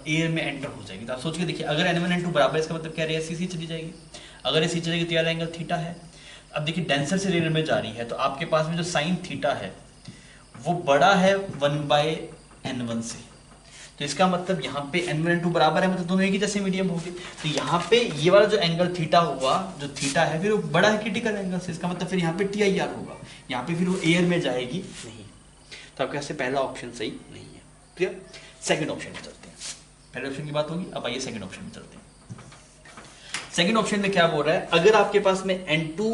Speaker 1: एयर में एंटर हो जाएगी। तो आप सोच के देखिए, अगर N1 N2 बराबर है, इसका मतलब क्या, रे ऐसी चली जाएगी। अगर ऐसी चलेगी तो यार एंगल थीटा है। अब देखिए डेंसर से रे में जा रही है, तो आपके पास में जो साइन थीटा है वो बड़ा है 1/N1 से, तो इसका मतलब यहाँ पे N1 N2 बराबर है, मतलब दोनों एक ही जैसे मीडियम होंगे। तो यहाँ पे ये वाला जो एंगल थीटा हुआ, जो थीटा है फिर वो बड़ा है क्रिटिकल एंगल से, इसका मतलब फिर यहाँ पे TIR होगा, यहाँ पे फिर वो एयर में जाएगी नहीं। तो आपके यहाँ से पहला ऑप्शन सही नहीं है। क्लियर। सेकंड ऑप्शन में चलते हैं, पहले ऑप्शन की बात होगी, अब आइए सेकंड ऑप्शन में चलते हैं। सेकंड ऑप्शन में क्या बोल रहा है, अगर आपके पास में N2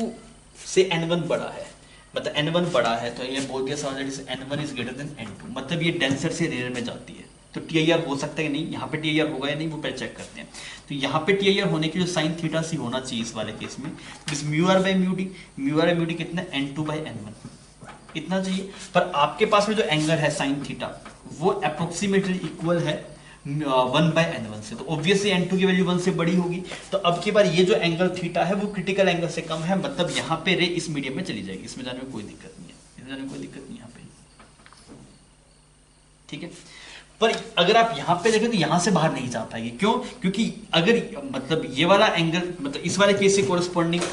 Speaker 1: से N1 बड़ा है, मतलब N1 बड़ा है, तो ये बोल दिया सवाल N1 is greater than N2, मतलब ये डेंसर से रेयर में जाती है। तो TIR हो सकता है कि नहीं, यहाँ पे TIR होगा या नहीं वो पहले चेक करते हैं। तो यहाँ पे TIR होने के जो साइन थीटा सी होना चाहिए इस वाले केस में, इस mu r by mu d कितना, N2/N1 इतना चाहिए। पर आपके पास में जो एंगल है साइन थीटा वो अप्रोक्सीमेटली इक्वल है 1/N1 से, तो ऑब्वियसली N2 की वैल्यू 1 से बड़ी होगी। तो अब की बार ये जो एंगल थीटा है वो क्रिटिकल एंगल से कम है, मतलब यहाँ पे रे इस मीडियम में चली जाएगी, इसमें जाने में कोई दिक्कत नहीं है, इसमें जाने में कोई दिक्कत नहीं यहाँ पे। ठीक है। पर अगर आप यहाँ पे देखें तो यहाँ से बाहर नहीं जा पाएगी, क्यों, क्योंकि अगर मतलब ये वाला एंगल, मतलब इस वाले केस से कोरस्पॉन्डिंग,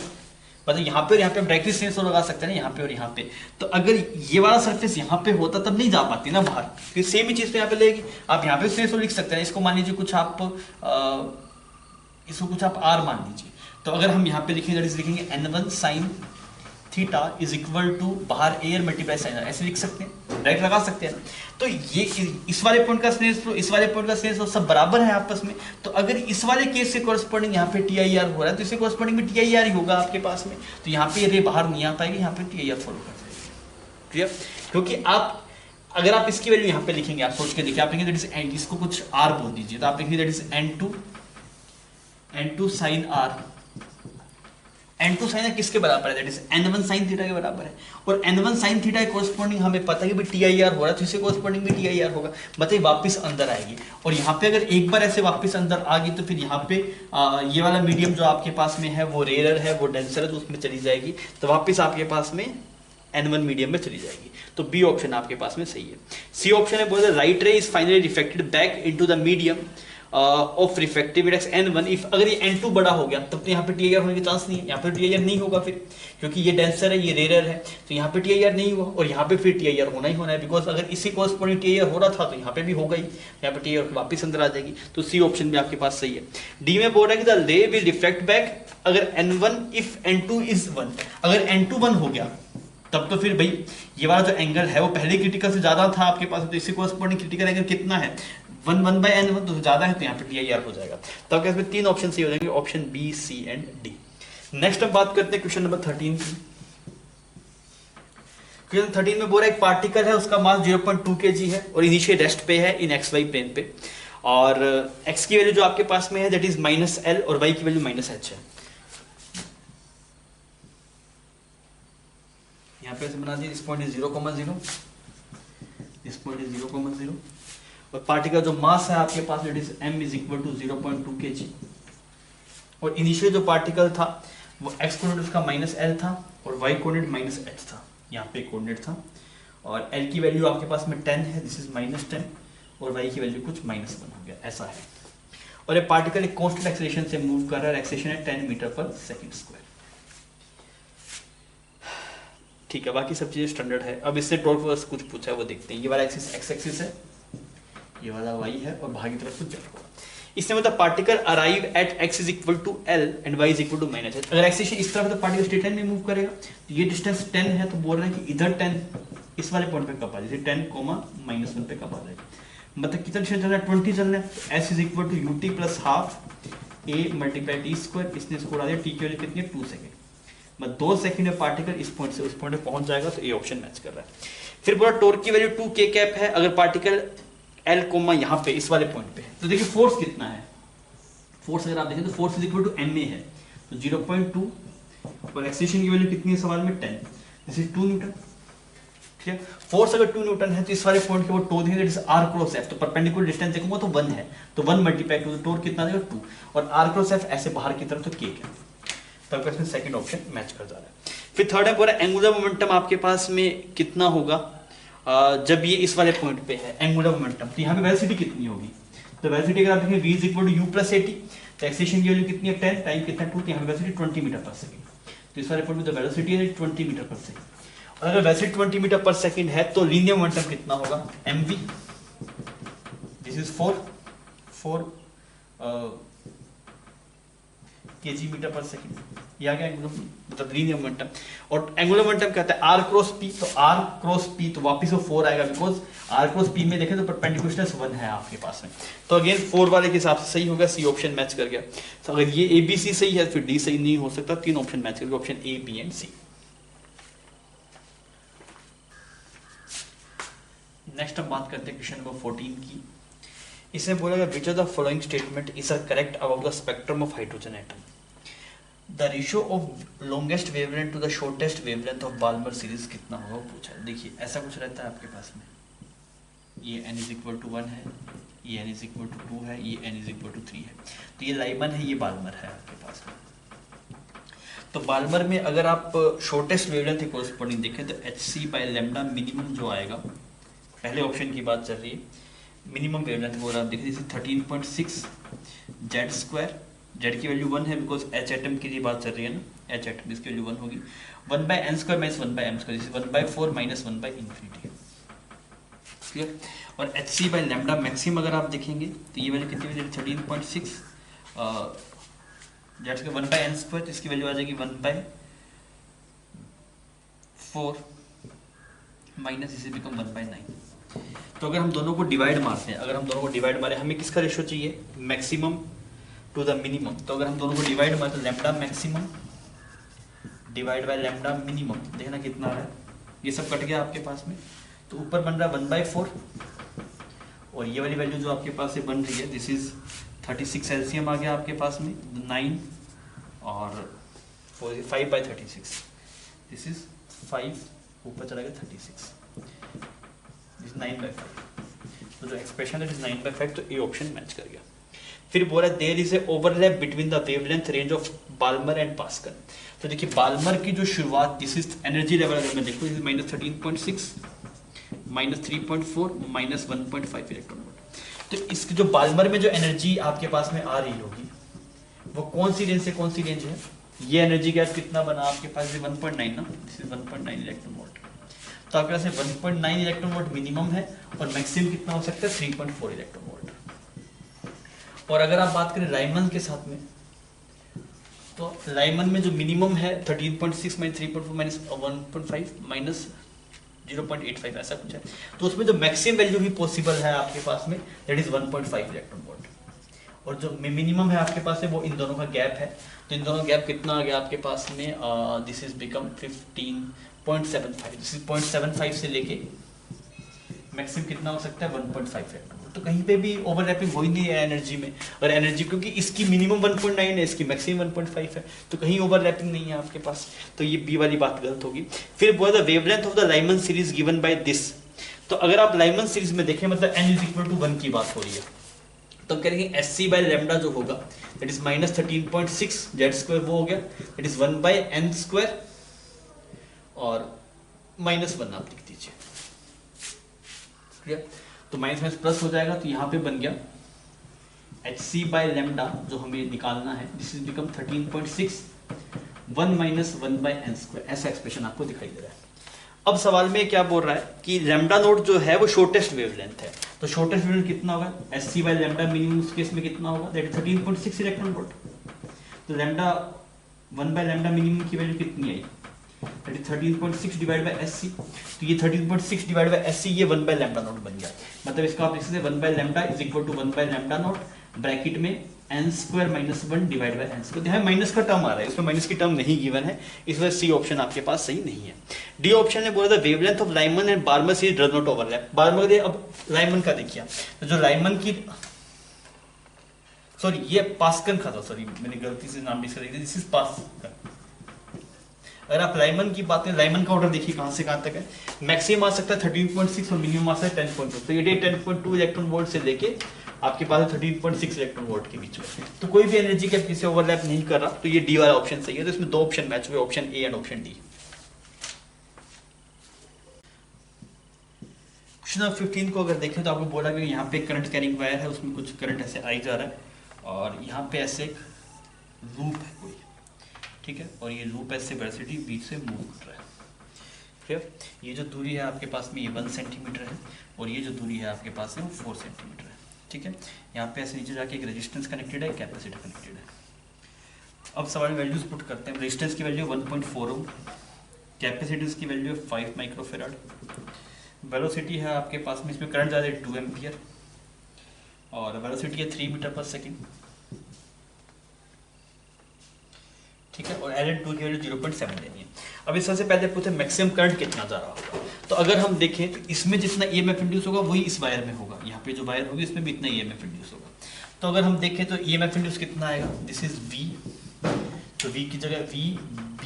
Speaker 1: मतलब यहाँ पे और यहाँ पे हम डायरेक्टली सेंस लगा सकते हैं ना, यहाँ पे और यहाँ पे। तो अगर ये वाला सरफेस यहाँ पे होता तब नहीं जा पाती ना बाहर, क्योंकि सेम ही चीज़ तो यहाँ पे लेगी। आप यहाँ पे सेंस लिख सकते हैं, इसको मान लीजिए कुछ आप इसको कुछ आप आर मान लीजिए। तो अगर हम यहाँ पे लिखेंगे लिखेंगे n1 sine theta is equal to बाहर एयर मल्टीप्लाई साइन आर, ऐसे लिख सकते हैं, डायरेक्ट लगा सकते हैं ना। तो ये इस वाले पॉइंट का स्नेस फ्लो, इस वाले पॉइंट का स्नेस फ्लो सब बराबर है आपस में। तो अगर इस वाले केस से कॉरेस्पॉन्डिंग यहाँ पे टी आई आर हो रहा है तो इससे कॉरेस्पॉन्डिंग भी टी आई आर ही होगा आपके पास में। तो यहाँ पे रे बाहर नहीं आ पाएगी, यहाँ पे टी आई आर फॉलो कर जाएगी। क्लियर? क्योंकि आप अगर आप इसकी वैल्यू यहाँ पे लिखेंगे, आप सोच के देखिए, आप लिखेंगे दैट इज इसको कुछ आर बोल दीजिए, तो आप लिखेंगे that is n2 sine r. n2 sine r किसके बराबर है? That is n1 sine theta के बराबर है। और n1 साइन थीटा के कोरेस्पॉन्डिंग हमें पता है कि टी आई आर हो रहा है, तो इससे कोरेस्पॉन्डिंग भी टी आई आर होगा, मतलब वापस अंदर आएगी। और यहाँ पे अगर एक बार ऐसे वापस अंदर आ गई तो फिर यहाँ पे ये वाला मीडियम जो आपके पास में है वो रेयर है, वो डेंसर है, तो उसमें चली जाएगी, तो वापस आपके पास में n1 मीडियम में चली जाएगी। तो बी ऑप्शन आपके पास में सही है। सी ऑप्शन है बोले राइट रे is finally reflected back into the medium of reflective index n1 if, अगर ये n2 बड़ा हो गया तब तो यहाँ पे टी आई आर होने की चांस नहीं है, यहाँ पे टी आई आर नहीं होगा फिर, क्योंकि ये डेंसर है, ये रेयर है, तो यहाँ पे टी आई आर नहीं हुआ, और यहाँ पे फिर टी आई आर होना ही होना है, बिकॉज अगर इसी कोरेस्पॉन्डिंग टी आई आर हो रहा था तो यहाँ पे भी होगा ही, यहाँ पे टी आई आर वापस अंदर आ जाएगी। तो सी ऑप्शन भी आपके पास सही है। डी में बोल रहा है कि द रे विल रिफ्लेक्ट बैक अगर n1 इफ n2 इज 1, अगर n2 1 हो गया तब तो फिर भाई ये वाला जो एंगल है वो पहले क्रिटिकल से ज्यादा था आपके पास, तो इसी कोरेस्पॉन्डिंग क्रिटिकल एंगल कितना है 1/n1, तो ज्यादा है, तो यहाँ पे टी आई आर हो जाएगा। तो आपके इसमें तीन ऑप्शन सही हो जाएंगे, option B, C and D. Next हम बात करते हैं क्वेश्चन नंबर 13 की। क्वेश्चन 13 में बोल रहा है एक पार्टिकल है, उसका मास 0.2 kg है और इनिशियल रेस्ट पे है इन एक्स वाई प्लेन पे, और एक्स की वैल्यू जो आपके पास में है दैट इज -l और वाई की वैल्यू -h है। यहाँ पे ऐसे बना दिए, this point is 0,0, this point is 0,0, और पार्टिकल जो मास है आपके पास it is m is equal to 0.2 kg, और इनिशियल जो पार्टिकल था वो x कोऑर्डिनेट उसका -l था और y कोऑर्डिनेट -h था, यहाँ पे कोऑर्डिनेट था, और l की वैल्यू आपके पास में 10 है, दिस इज -10, और y की वैल्यू कुछ -1 हो गया, ऐसा है। और ये पार्टिकल एक कांस्टेंट एक्सेलरेशन से मूव कर रहा है, एक्सेलरेशन है 10 मीटर पर सेकंड स्क्वायर। ठीक है, बाकी सब चीजें स्टैंडर्ड है। अब इससे टॉर्क फोर्स कुछ पूछा है वो देखते हैं। ये वाला एक्सिस x एक्सिस है, ये वाला y है, और बाहर की तरफ कुछ होगा। इसने मतलब particle arrive at x is equal to l and y is equal to -h। अगर एक्सिस इस तरफ तो पार्टिकल स्ट्रेट लाइन में मूव करेगा, तो ये डिस्टेंस 10 है, तो बोल रहे हैं कि इधर 10 इस वाले पॉइंट पे कब आ जाए, 10, -1 पे कब आ जाएगा, मतलब कितना डिस्टेंस चलना है, 20 चलना है। तो s is equal to ut plus half a multiply t square, इसने इसको उड़ा दिया, t की वैल्यू कितनी है 2 सेकंड, मतलब 2 सेकंड में पार्टिकल इस पॉइंट से उस पॉइंट पे पहुंच जाएगा, तो ये ऑप्शन मैच कर रहा है। फिर पूरा टॉर्क की वैल्यू 2 k कैप है, अगर पार्टिकल l कोमा यहाँ पे इस वाले पॉइंट पे है, तो देखिए फोर्स कितना है, फोर्स अगर आप देखें तो force is equal to ma है, तो 0.2, और एक्सेलरेशन की वैल्यू कितनी है सवाल में 10, दिस इज 2 न्यूटन। ठीक है, फोर्स अगर 2 न्यूटन है तो इस वाले पॉइंट के वो टो देंगे, that is r cross f, तो परपेंडिकुलर डिस्टेंस देखूंगा तो 1 है, तो 1 मल्टीप्लाई 2, तो टॉर्क कितना देगा 2, और r क्रॉस f ऐसे बाहर की तरफ तो k है, तब इसमें सेकंड ऑप्शन मैच कर जा रहा है। फिर थर्ड है पूरा एंगुलर मोमेंटम आपके पास में कितना होगा जब ये इस वाले पॉइंट पे है, एंगुलर मोमेंटम, तो यहाँ पे वेलोसिटी कितनी होगी, तो वेलोसिटी अगर आप देखें v is equal to u plus 80, तो एक्सेलरेशन की वैल्यू कितनी है 10, टाइम कितना 2, तो यहाँ पे वेलोसिटी 20 मीटर पर सेकंड, तो इस वाले पॉइंट में तो वेलोसिटी है 20 मीटर पर सेकंड, और अगर वेलोसिटी 20 मीटर पर सेकंड है तो लीनियर मोमेंटम कितना होगा mv, this is 4 kg metre per second, ये आ गया एंगुलर मतलब लीनियर मोमेंटम। और एंगुलर मोमेंटम कहता है r क्रॉस p, तो r क्रॉस p तो वापस वो 4 आएगा, बिकॉज r क्रॉस p में देखें तो परपेंडिकुलर डिस्टेंस 1 है आपके पास में, तो अगेन 4 वाले के हिसाब से सही होगा, सी ऑप्शन मैच कर गया। तो अगर ये a b c सही है फिर d सही नहीं हो सकता, तीन ऑप्शन मैच करके option a b and c। Next हम बात करते हैं क्वेश्चन नंबर 14 की। इसमें बोला गया which of the following statement is correct about the spectrum of hydrogen atom. The ratio of longest wavelength to the shortest wavelength of Balmer series कितना होगा पूछा है। देखिए ऐसा कुछ रहता है आपके पास में, ये n इज इक्वल टू 1 है, ये n इज इक्वल टू 2 है, ये n इज इक्वल टू 3 है, तो ये लाइमन है, ये बाल्मर है आपके पास में। तो बाल्मर में अगर आप शॉर्टेस्ट वेवलेंथ के कोरेस्पॉन्डिंग देखें तो hc/λ मिनिमम जो आएगा, पहले ऑप्शन की बात चल रही है, मिनिमम वेवलेंथ वो आप देखिए 13.6 z स्क्वायर, z की वैल्यू 1 है बिकॉज h एटम के लिए बात चल रही है ना, एच एट इसकी वैल्यू 1 होगी, 1/n² minus 1/m², this is 1/4 minus 1/∞। Clear. और H C by lambda maximum अगर आप देखेंगे तो ये वैल्यू कितनी होगी 13.6 जेट्स के 1/n², तो इसकी वैल्यू आ जाएगी 1/4 माइनस इसे बिकम 1/9। तो अगर हम दोनों को डिवाइड मारते हैं, अगर हम दोनों को डिवाइड मारे, हमें किसका रेशो चाहिए मैक्सिमम टू द मिनिमम। तो अगर हम दोनों को डिवाइड मारे तो lambda maximum divide by lambda minimum, देखना कितना आ रहा है, ये सब कट गया आपके पास में, तो ऊपर बन रहा है 1/4 और ये वाली वैल्यू जो आपके पास से बन रही है दिस इज 36 एलसीएम आ गया आपके पास में 9 और 5/36, दिस इज 5 ऊपर चला गया 36, दिस 9/5, तो जो एक्सप्रेशन है 9/5, तो ए ऑप्शन मैच कर गया। फिर बोला there is a overlap between the wavelength range of Balmer and Pascal. तो देखिए बाल्मर की जो शुरुआत, दिस इज एनर्जी लेवल, अगर मैं देखूँ -13.6 -3.4 -1.5 इलेक्ट्रॉन वोल्ट। तो इसकी जो बाल्मर में जो एनर्जी आपके पास में आ रही होगी वो कौन सी रेंज से कौन सी रेंज है, ये एनर्जी गैप कितना बना आपके पास 1.9 ना, दिस इज 1.9 इलेक्ट्रॉन वोल्ट। तो आपके पास 1.9 इलेक्ट्रॉन वोल्ट मिनिमम है और मैक्सिमम कितना हो सकता है 3.4 इलेक्ट्रॉन वोल्ट। और अगर आप बात करें राइमन के साथ में, तो राइमन में जो मिनिमम है 13.6 माइनस 3.4 माइनस 1.5 माइनस 0.85 ऐसा कुछ है, तो उसमें जो मैक्सिमम वैल्यू भी पॉसिबल है आपके पास में दैट इज 1.5 इलेक्ट्रॉन वोल्ट, और जो मिनिमम है आपके पास है वो इन दोनों का गैप है। तो इन दोनों गैप कितना आ गया आपके पास में, this is become 15.75, this is 0.75 से लेके मैक्सिमम कितना हो सकता है 1.5 इलेक्ट्रॉन। तो कहीं पे भी ओवरलैपिंग हो ही नहीं है एनर्जी में, और एनर्जी क्योंकि इसकी मिनिमम 1.9 है, इसकी मैक्सिमम 1.5 है, तो कहीं ओवरलैपिंग नहीं है आपके पास, तो ये बी वाली बात गलत होगी। फिर बोला the wavelength of the Lyman series given by this. तो अगर आप लाइमन सीरीज में देखें मतलब n = 1 की बात हो रही है, तो हम करेंगे एच सी बाय लैम्डा जो होगा दैट इज -13.6 z² वो हो गया दैट इज 1/n² और -1 आप लिख दीजिए। क्लियर। तो माइनस माइनस प्लस हो जाएगा, तो यहाँ पे बन गया एच सी बाय लैम्डा जो हमें निकालना है दिस इज बिकम 13.6 1 - 1/n², ऐसा एक्सप्रेशन आपको दिखाई दे रहा है। अब सवाल में क्या बोल रहा है कि लैम्डा नोट जो है वो शॉर्टेस्ट वेवलेंथ है, तो शॉर्टेस्ट वेवलेंथ कितना होगा H C by lambda minimum उस केस में कितना होगा दैट इज 13.6 इलेक्ट्रॉन वोल्ट। तो लैम्डा 1/λ मिनिमम की वैल्यू कितनी आई that is 13.6 divide by S C, तो ये 13.6 डिवाइड बाय एस सी ये 1/λ नॉट बन गया, मतलब इसका आप लिख सकते हैं 1/λ is equal to 1/λ naught bracket में n² - 1 डिवाइड बाय n²। यहाँ माइनस का टर्म आ रहा है, इसमें माइनस की टर्म नहीं गिवन है, इस वजह सी ऑप्शन आपके पास सही नहीं है। डी ऑप्शन ने बोला था wavelength of Lyman and Barmer series does not overlap. Barmer अब लाइमन का देखिए, तो जो लाइमन की सॉरी ये पास्कल का था, सॉरी मैंने गलती से नाम डिस्कस किया, दिस इज पास्कल। अगर आप लाइमन की बात करें, लाइमन का ऑर्डर देखिए कहां से कहां तक है, मैक्सिमम आ सकता है 13.6 और मिनिमम आ सकता है 10.2, तो ये 10.2 इलेक्ट्रॉन वोल्ट से लेके आपके पास 13.6 इलेक्ट्रॉन वोल्ट के बीच में, तो कोई भी एनर्जी का किसी ओवरलैप नहीं कर रहा, तो ये डी वाला ऑप्शन सही है। तो इसमें दो ऑप्शन मैच हुए, option A and option D. Question number 15 को अगर देखें तो आपको बोला कि यहाँ पे करंट कैरिंग वायर है, उसमें कुछ करंट ऐसे आई जा रहा है और यहाँ पे ऐसे एक लूप है कोई, ठीक है, और ये लूप ऐसे वेलोसिटी बीच से मूव कर रहा है। फिर ये जो दूरी है आपके पास में ये 1 सेंटीमीटर है और ये जो दूरी है आपके पास में वो 4 सेंटीमीटर है, ठीक है। यहाँ पे ऐसे नीचे जाके एक रेजिस्टेंस कनेक्टेड है, कैपेसिटर कनेक्टेड है। अब सवाल वैल्यूज पुट करते हैं। रेजिस्टेंस की वैल्यू 1.4 ओम, कैपेसिटेंस की वैल्यू 5 माइक्रोफेराड, वेलोसिटी है आपके पास में, इसमें करंट ज़्यादा है 2 एम्पियर और वेलोसिटी है 3 मीटर पर सेकेंड, ठीक है, और Ln2 की वैल्यू 0.7 देनी है। अब इस सबसे पहले पूछे मैक्सिमम करंट कितना जा रहा होगा, तो अगर हम देखें तो इसमें जितना EMF इंड्यूस होगा वही इस वायर में होगा, यहाँ पे जो वायर होगी इसमें भी इतना EMF इंड्यूस होगा। तो अगर हम देखें तो EMF इंड्यूस कितना आएगा, दिस इज V, तो V की जगह V B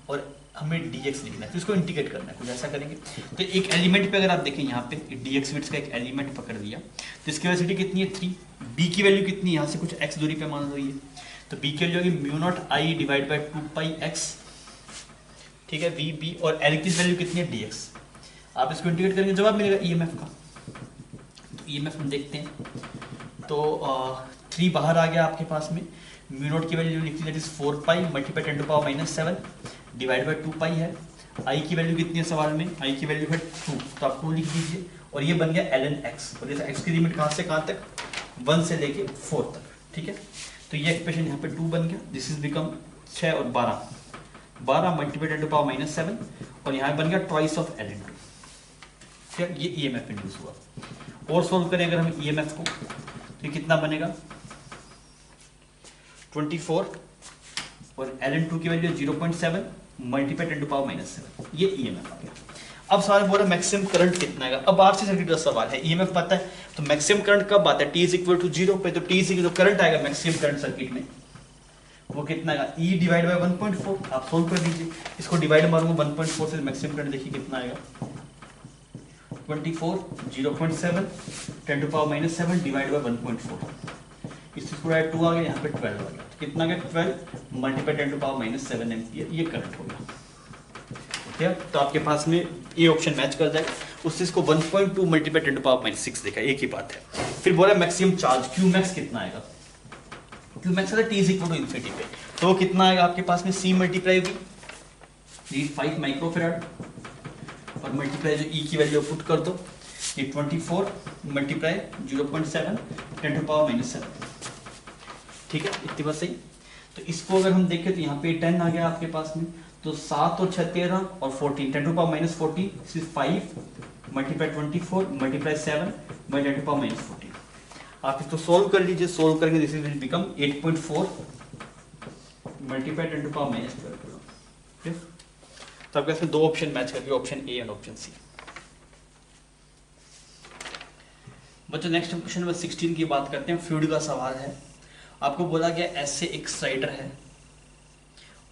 Speaker 1: और हमें dx लिखना है, तो इसको इंटीग्रेट करना है, कुछ ऐसा करेंगे। तो एक एलिमेंट पे अगर आप देखें यहाँ पे dx बिट्स का एक एलिमेंट पकड़ लिया, तो इसकी वेलोसिटी कितनी है 3, B की वैल्यू कितनी है, यहाँ से कुछ x दूरी पे मान लो ये, तो B की वैल्यू होगी μ0I डिवाइड बाय 2πx, ठीक है, V B, और L की वैल्यू कितनी है dx। आप इसको इंटीग्रेट करेंगे जवाब मिलेगा EMF का। तो EMF हम देखते हैं, तो 3 बाहर आ गया आपके पास में, म्यू नॉट की वैल्यू लिखी that is 4 pi multiply 10 to power minus 7 divide by 2 pi है। आई की वैल्यू कितनी है सवाल में, आई की वैल्यू है 2, तो आप 2 लिख दीजिए और ये बन गया ln x, और जैसे x की लिमिट कहाँ से कहाँ तक, 1 से लेके 4 तक, ठीक है। तो ये एक्सप्रेशन यहाँ पे 2 बन गया, दिस इज बिकम 6 और 12 मल्टीप्लाई 10 टू पावर माइनस 7 और यहाँ बन गया ट्वाइस ऑफ ln 2, ठीक है। ये EMF इंड्यूस हुआ। और सोल्व करें अगर हम EMF को तो ये कितना बनेगा 24 और ln 2 की value 0.7 multiply 10 to power minus 7, ये EMF आ गया। अब सवाल बोल रहा है मैक्सिमम करंट कितना है। अब RC सर्किट का सवाल है, EMF पता है तो मैक्सिमम करंट कब आता है, T इज इक्वल टू 0 पे, तो T is equal to current आएगा मैक्सिमम करंट सर्किट में वो कितना आएगा E डिवाइड बाय 1.4। आप सोल्व कर दीजिए, इसको डिवाइड मारूंगा 1.4 से, मैक्सिमम करंट देखिए कितना आएगा 24 0.7 10 to power minus 7 divide by 1.4, इससे पूरा 2 आ गया, यहाँ पे 12 आ गया, तो कितना गया 12 multiply 10 to power minus 7 ampere, ये करंट हो गया, ठीक है। तो आपके पास में ये ऑप्शन मैच कर जाएगा, उससे इसको 1.2 मल्टीप्लाई 10 टू पावर माइनस 6 देखा, एक ही बात है। फिर बोला मैक्सिमम चार्ज Q मैक्स कितना आएगा, Q मैक्स है T is equal to infinity पे, तो वो कितना आएगा आपके पास में C मल्टीप्लाई होगी 5 माइक्रोफैराड और मल्टीप्लाई जो E की वैल्यू पुट कर दो, ये 24 मल्टीप्लाई 0.7 10 टू पावर माइनस 7, ठीक है, इतनी बात सही। तो इसको अगर हम देखें तो यहाँ पे 10 आ गया आपके पास में, तो 7 और 6 13 और 14 10 to power minus 14, this is 5 multiply 24 multiply 7 by 10 to power minus 14। आप इसको सोल्व कर लीजिए, सोल्व करके this will become 8.4 multiply 10 to power minus 12, तो आपके इसमें दो ऑप्शन मैच करके option A and option C. बच्चों नेक्स्ट क्वेश्चन नंबर 16 की बात करते हैं, फ्लूइड का सवाल है। आपको बोला गया ऐसे एक स्लाइडर है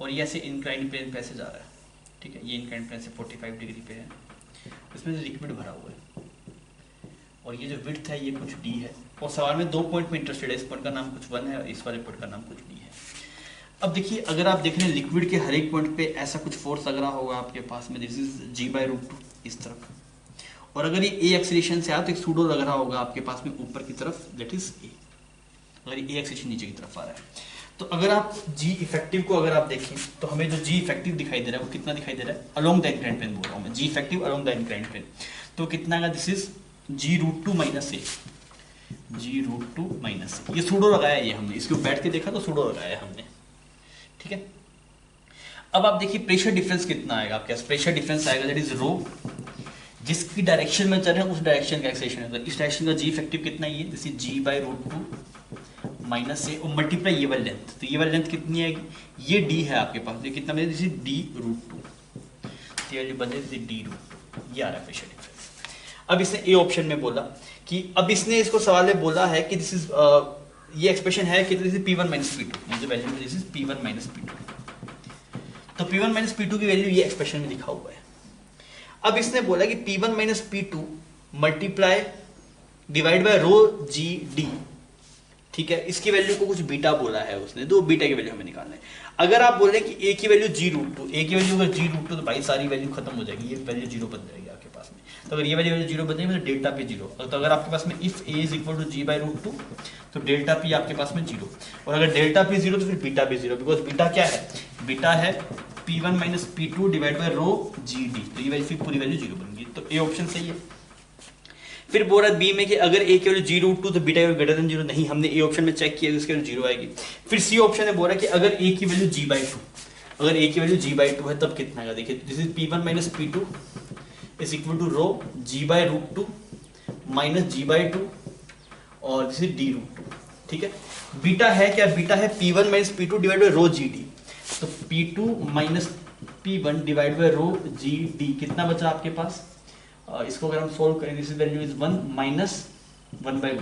Speaker 1: और ये ऐसे इंक्लाइंड प्लेन पे ऐसे जा रहा है, ठीक है, ये इंक्लाइंड प्लेन से 45 डिग्री पे है, इसमें से लिक्विड भरा हुआ है और ये जो विड्थ है ये कुछ d है, और सवाल में 2 पॉइंट में इंटरेस्टेड है, इस पॉइंट का नाम कुछ 1 है और इस वाले पॉइंट का नाम कुछ d है। अब देखिए अगर आप देख रहे हैं लिक्विड के हर एक पॉइंट पे ऐसा कुछ फोर्स लग रहा होगा आपके पास में, दिस इज g/√2 इस तरफ, और अगर ये a एक्सीलरेशन से आया तो एक सूडो लग रहा होगा आपके पास में ऊपर की तरफ, दैट इज a, अगर ये a एक्सीलरेशन नीचे की तरफ आ रहा है। तो अगर आप g इफेक्टिव को अगर आप देखें तो हमें जो g इफेक्टिव दिखाई दे रहा है वो कितना दिखाई दे रहा है, अलोंग द इंक्लाइंड प्लेन बोल रहा हूँ मैं, g effective along the inclined plane, तो कितना आएगा, this is g√2 minus a, g√2 minus a, ये सूडो लगाया है, ये हमने इसको बैठ के देखा तो सूडो लगाया है हमने, ठीक है। अब आप देखिए प्रेशर डिफरेंस कितना आएगा आपके पास, प्रेशर डिफरेंस आएगा दैट इज रो, जिसकी डायरेक्शन में चल रहे हैं उस डायरेक्शन का एक्सेलेरेशन है, तो इस डायरेक्शन का g इफेक्टिव कितना ही है, दिस इज g/√2 माइनस ए और मल्टीप्लाई ये वाली लेंथ, तो ये वाली लेंथ कितनी आएगी, ये d है आपके पास, ये कितना दिस इज d√2, तो ये बन जाएगी d√2, ये आ रहा है प्रेशर डिफरेंस। अब इसने ए ऑप्शन में बोला कि अब इसने इसको सवाल में बोला है कि दिस इज ये एक्सप्रेशन है कि this is p1 minus p2, ये जो वैल्यू है this is p1 minus p2, तो p1 माइनस p2 की वैल्यू ये एक्सप्रेशन में लिखा हुआ है। अब इसने बोला कि p1 minus p2 multiply divide by rho g d, ठीक है, इसकी वैल्यू को कुछ बीटा बोला है उसने, तो बीटा की वैल्यू हमें निकालना है। अगर आप बोले कि a की वैल्यू g√2, a की वैल्यू अगर g√2 तो भाई सारी वैल्यू खत्म हो जाएगी, ये वैल्यू 0 बन जाएगी आपके पास में, तो अगर ये वाली वैल्यू 0 बन जाएगी तो डेल्टा p 0, तो अगर आपके पास में if a is equal to g/√2 तो डेल्टा p आपके पास में 0, और अगर डेल्टा p 0 तो फिर बीटा भी 0, बिकॉज बीटा क्या है, बीटा है p1 minus p2 divide by rho gd, तो ये वैल्यू पूरी वैल्यू 0 बन गई, तो ए ऑप्शन सही है। फिर बोल रहा है बी में कि अगर a की वैल्यू g√2 तो बीटा ग्रेटर देन 0, नहीं, हमने ए ऑप्शन में चेक किया उसकी वैल्यू 0 आएगी। फिर सी ऑप्शन में बोल रहा है कि अगर a की वैल्यू g/2, अगर a की वैल्यू g/2 है तब कितना आएगा, देखिए this is p1 minus p2 is equal to rho g/√2 minus g/2 और दिस इज d√2, ठीक है। बीटा है क्या, बीटा है p1 minus p2 divide by rho gd, तो p2 minus p1 divide by rho gd कितना बचा आपके पास, इसको अगर हम सोल्व करें दिस वैल्यू इज 1 माइनस 1/√2,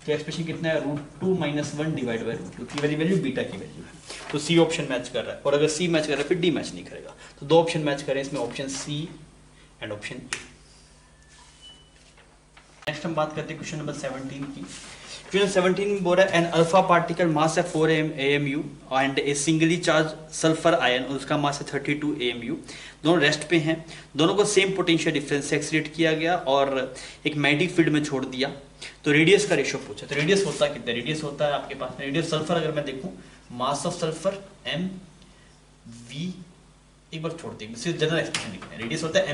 Speaker 1: तो एक्सप्रेशन कितना है √2 माइनस 1 डिवाइड बाय √2 की वाली वैल्यू बीटा की वैल्यू है, तो सी ऑप्शन मैच कर रहा है, और अगर सी मैच कर रहा है फिर डी मैच नहीं करेगा, तो दो ऑप्शन मैच करें इसमें, option C and option A. Next next हम बात करते हैं क्वेश्चन नंबर 17 की। क्वेश्चन 17 में बोल रहा है एन अल्फा पार्टिकल मास है 4 AMU and A singly charge sulphur ion, उसका मास है 32 AMU। दोनों रेस्ट पे हैं, दोनों को सेम पोटेंशियल डिफरेंस से एक्सीलेट किया गया और एक मैग्नेटिक फील्ड में छोड़ दिया। तो रेडियस का रेशियो पूछा, तो रेडियस होता है कितना, रेडियस होता है आपके पास रेडियस सल्फर अगर मैं देखूं मास ऑफ सल्फर MV, एक बार छोड़ देंगे सिर्फ जनरल एक्सप्रेशन लिखते हैं, रेडियस होता है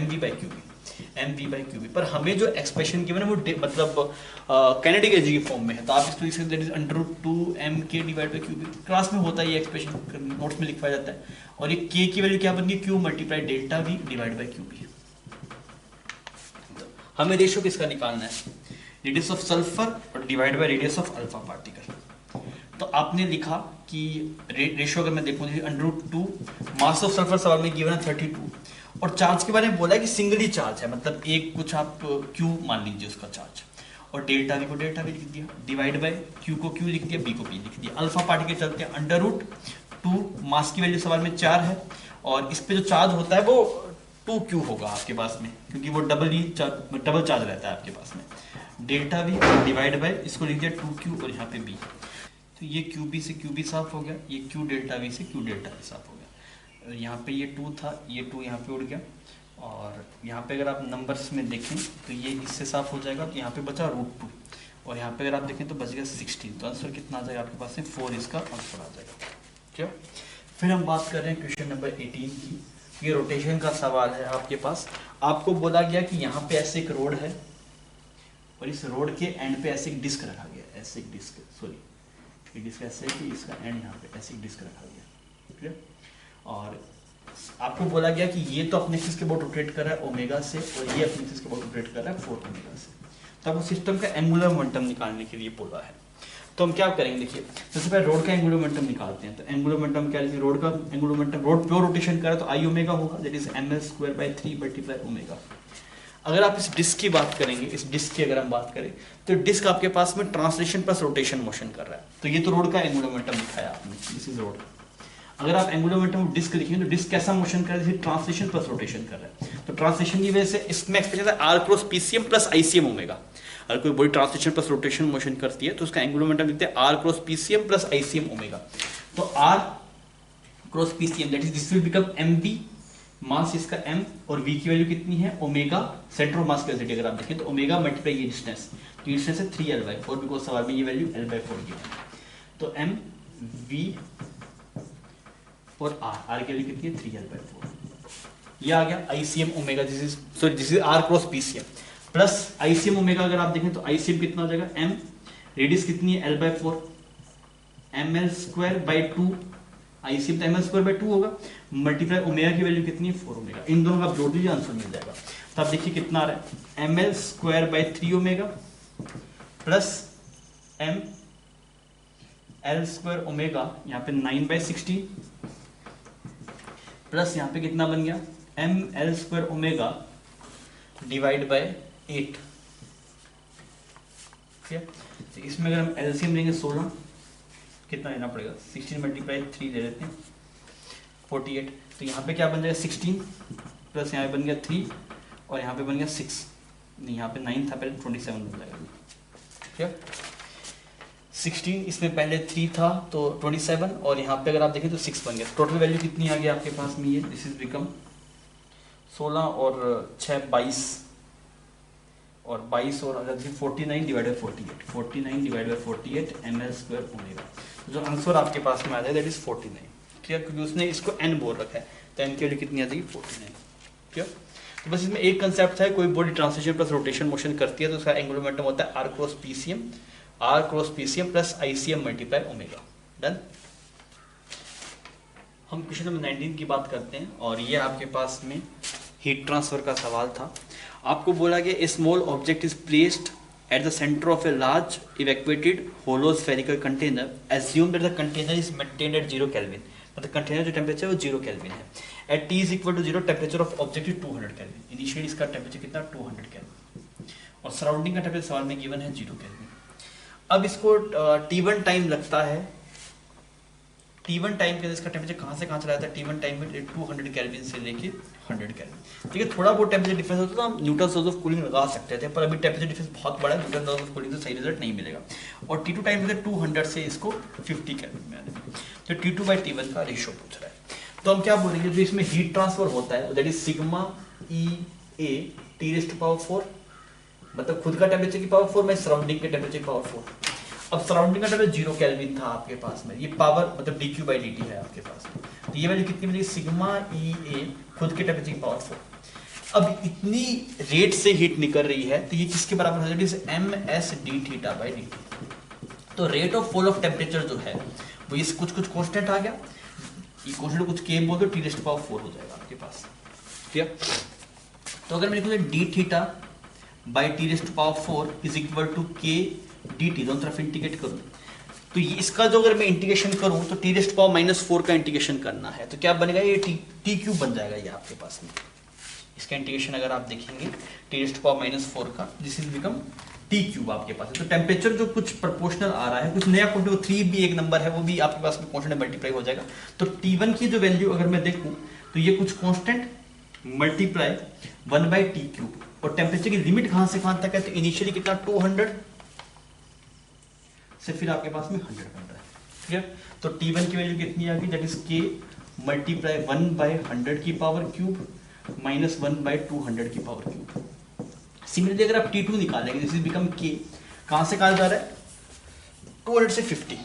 Speaker 1: MV/QB, पर हमें जो एक्सप्रेशन गिवन है वो मतलब काइनेटिक एनर्जी की फॉर्म में है, तो आप इसको लिख सकते हैं दैट इज √2mk/QB। क्लास में होता है ये एक्सप्रेशन, नोट्स में लिखा जाता है, और ये k की वैल्यू क्या बन गई Q × ΔV/QB। तो हमें रेशियो किसका निकालना है, रेडियस ऑफ सल्फर और divide by radius of alpha particle. तो आपने लिखा कि रेशियो अगर मैं देखूं √2 मास ऑफ सल्फर सवाल में गिवन है 32 और चार्ज के बारे में बोला है कि सिंगली चार्ज है, मतलब एक कुछ आप Q मान लीजिए उसका चार्ज, और डेल्टा V को डेल्टा V लिख दिया, डिवाइड बाय Q को Q लिख दिया, B को B लिख दिया। अल्फा पार्टिकल चलते हैं √2, मास की वैल्यू सवाल में 4 है और इस पे जो चार्ज होता है वो 2Q होगा आपके पास में, क्योंकि वो डबल चार्ज रहता है आपके पास में। डेल्टा V डिवाइड बाय इसको लिख दिया 2Q और यहाँ पे B, तो ये QB से QB साफ हो गया, ये Q डेल्टा V से Q डेल्टा V साफ हो गया। यहाँ पे ये 2 था, ये 2 यहाँ पे उड़ गया, और यहाँ पे अगर आप नंबर्स में देखें तो ये इससे साफ हो जाएगा, तो यहाँ पे बचा √2 और यहाँ पे अगर आप देखें तो बच गया 16। तो आंसर कितना आ जाएगा आपके पास में 4 इसका आंसर आ जाएगा। क्या फिर हम बात कर रहे हैं क्वेश्चन नंबर 18 की। ये रोटेशन का सवाल है आपके पास। आपको बोला गया कि यहाँ पे ऐसे एक रोड है और इस रोड के एंड पे ऐसे एक डिस्क रखा गया, ऐसे एक डिस्क, सॉरी डिस्क ऐसे है कि इसका एंड यहाँ पे ऐसे डिस्क रखा गया, ठीक है। और आपको बोला गया कि ये तो अपने एक्सिस के बहुत रोटेट कर रहा है ओमेगा से और ये अपने एक्सिस के बहुत रोटेट कर रहा है 4 ओमेगा से। तो आपको सिस्टम का एंगुलर मोमेंटम निकालने के लिए बोला है। तो हम क्या करेंगे, देखिए सबसे पहले रोड का एंगुलर मोमेंटम निकालते हैं। तो एंगुलर मोमेंटम क्या लिखिए, रोड का angular momentum, road pure rotation कर रहा है तो I ओमेगा होगा, दैट इज ml²/3 ओमेगा। अगर आप इस डिस्क की बात करेंगे, इस डिस्क की अगर हम बात करें तो डिस्क आपके पास में ट्रांसलेशन प्लस रोटेशन मोशन कर रहा है। तो ये तो रोड का एंगुलर मोमेंटम दिखाया आपने, दिस इज रोड। अगर आप एंगुलर मोमेंटम डिस्क लिखेंगे तो डिस्क कैसा मोशन कर रहा है, ट्रांसलेशन प्लस रोटेशन कर रहा है। तो ट्रांसलेशन की वजह से इसमें एक्सप्रेशन है R×PCM प्लस ICM ओमेगा। अगर कोई body translation plus rotation motion करती है तो उसका एंगुलर मोमेंटम लिखते हैं R×PCM प्लस ICM ओमेगा। तो R×PCM that is this will become MV, मास इसका m और v की वैल्यू कितनी है ओमेगा, सेंटर ऑफ मास की वेलोसिटी अगर आप देखें तो ओमेगा मल्टीप्लाई ये डिस्टेंस, तो डिस्टेंस है 3L/4 बिकॉज सवाल में ये वैल्यू L/4 गिवन है। तो m v और r की वैल्यू कितनी है 3L/4। ये आ गया ICM omega, this is R×PCM plus ICM omega. अगर आप देखें तो ICM कितना हो जाएगा m, रेडियस कितनी है L/4, ml²/2, ICM तो ml²/2 होगा, मल्टीप्लाई ओमेगा की वैल्यू कितनी है 4 ओमेगा। इन दोनों का आप जोड़ दीजिए आंसर मिल जाएगा। तो आप देखिए कितना आ रहा है ml²/3 omega plus ml² omega, यहाँ पे 9/16 प्लस यहाँ पे कितना बन गया ml² ओमेगा डिवाइड बाय 8। ठीक है, तो इसमें अगर हम एलसीएम लेंगे 16 कितना लेना पड़ेगा, 16 × 3 ले लेते हैं 48। तो यहाँ पे क्या बन जाएगा 16 प्लस यहाँ पे बन गया 3 और यहाँ पे बन गया 6, नहीं यहाँ पे 9 था पहले 27 बन जाएगा। ठीक है, 16 इसमें पहले 3 था तो 27 और यहाँ पे अगर आप देखें तो 6 बन गया। टोटल वैल्यू कितनी आ गई आपके पास में, ये दिस इज बिकम 16 और 6 22 और 22 और 49 divide by 48, 49 divide by 48 ml² omega. जो आंसर आपके पास में आ जाए दैट इज 49। क्लियर, क्योंकि उसने इसको n बोल रखा है तो n की वैल्यू कितनी आ जाएगी 49। क्लियर, तो बस इसमें एक कंसेप्ट है, कोई body translation plus rotation motion करती है तो उसका एंगुलर मोमेंटम होता है R×PCM plus ICM multiply omega. Done. हम क्वेश्चन नंबर 19 की बात करते हैं और ये आपके पास में हीट ट्रांसफर का सवाल था। आपको बोला गया a small object is placed at the centre of a large evacuated hollow spherical container, assume that the container is maintained at 0 kelvin. मतलब कंटेनर जो टेम्परेचर है वो 0 केल्विन है। At T = 0 temperature of object is 200 kelvin. Initially इसका temperature कितना 200 kelvin और surrounding का temperature सवाल में गिवन है 0 केल्विन। अब इसको T1 टाइम लगता है T1 टाइम के अंदर इसका टेम्परेचर कहाँ से कहाँ चला जाता है, T1 टाइम में 200 केल्विन से लेके 100 केल्विन। ठीक है, थोड़ा बहुत टेम्परेचर डिफरेंस होता है तो हम न्यूटन लॉज ऑफ कूलिंग लगा सकते थे, पर अभी टेम्परेचर डिफरेंस बहुत बड़ा है, न्यूटन लॉज ऑफ कूलिंग से सही रिजल्ट नहीं मिलेगा। और T2 टाइम में 200 से इसको 50 केल्विन में आने, तो T2/T1 का रेशियो पूछ रहा है। तो हम क्या बोलेंगे, जो इसमें हीट ट्रांसफर होता है that is sigma EA T⁴, मतलब खुद का टेम्परेचर की पावर 4 में सराउंडिंग के टेम्परेचर की पावर 4। अब सराउंडिंग का टेम्परेचर 0 केल्विन था आपके पास में, ये पावर मतलब dQ/dt है आपके पास में, तो ये वैल्यू कितनी मिलेगी, सिग्मा EA खुद के टेम्परेचर की पावर 4। अब इतनी रेट से हीट निकल रही है तो ये किसके बराबर हो जाएगी, msdθ/dt। तो rate of fall of temperature जो है वो इस कुछ कांस्टेंट आ गया, ये कांस्टेंट कुछ k बोल दो, T⁴ हो जाएगा आपके पास। ठीक है, तो अगर मैं लिखूं dθ/T⁴ is equal to k dt, दोनों तरफ इंटीग्रेट करूं तो ये इसका जो अगर मैं इंटीग्रेशन करूं तो T⁻⁴ का इंटीग्रेशन करना है, तो क्या बनेगा, ये t³ बन जाएगा ये आपके पास में। इसका इंटीग्रेशन अगर आप देखेंगे T⁻⁴ का, दिस इज बिकम t³ आपके पास है। तो टेम्परेचर जो कुछ प्रोपोर्शनल आ रहा है, कुछ नया कांस्टेंट 3 भी एक नंबर है, वो भी आपके पास में कांस्टेंट मल्टीप्लाई हो जाएगा। तो T1 की जो वैल्यू अगर मैं देखूं तो ये कुछ कांस्टेंट मल्टीप्लाई 1/t³ और टेम्परेचर की लिमिट कहां से कहां तक है, तो इनिशियली कितना 200 से फिर आपके पास में 100 बन रहा है। ठीक है, तो T1 की वैल्यू कितनी आ गई, दैट इज k मल्टीप्लाई 1/100 की पावर क्यूब माइनस 1/200 की पावर क्यूब। सिमिलरली अगर आप T2 निकालेंगे, दिस इज बिकम k, कहां से कहा जा रहा है 200 से 50,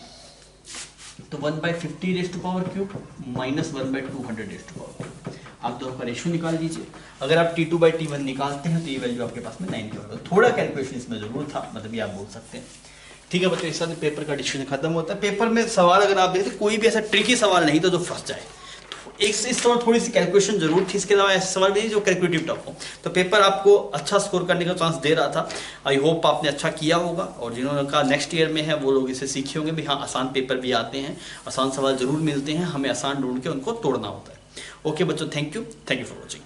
Speaker 1: तो 1/50 raise to power cube minus 1/200 raise to power cube. आप दोनों का रेशियो निकाल लीजिए, अगर आप T2/T1 निकालते हैं तो ये वैल्यू आपके पास में 9 की होगा। थोड़ा कैलकुलेशन इसमें जरूर था, मतलब ये आप बोल सकते हैं। ठीक है बच्चों, इस साथ पेपर का डिस्कशन खत्म होता है। पेपर में सवाल अगर आप देखते कोई भी ऐसा ट्रिकी सवाल नहीं था जो फंस जाए, एक से इस समय थोड़ी सी कैलकुलेशन जरूर थी, इसके अलावा ऐसे सवाल नहीं जो कैलकुलेटिव टफ हो। तो पेपर आपको अच्छा स्कोर करने का चांस दे रहा था। आई होप आपने अच्छा किया होगा, और जिन्होंने कहा नेक्स्ट ईयर में है वो लोग इसे सीखे होंगे भी, हाँ आसान पेपर भी आते हैं, आसान सवाल जरूर मिलते हैं, हमें आसान ढूंढ के उनको तोड़ना होता है। ओके बच्चों, थैंक यू फॉर वॉचिंग।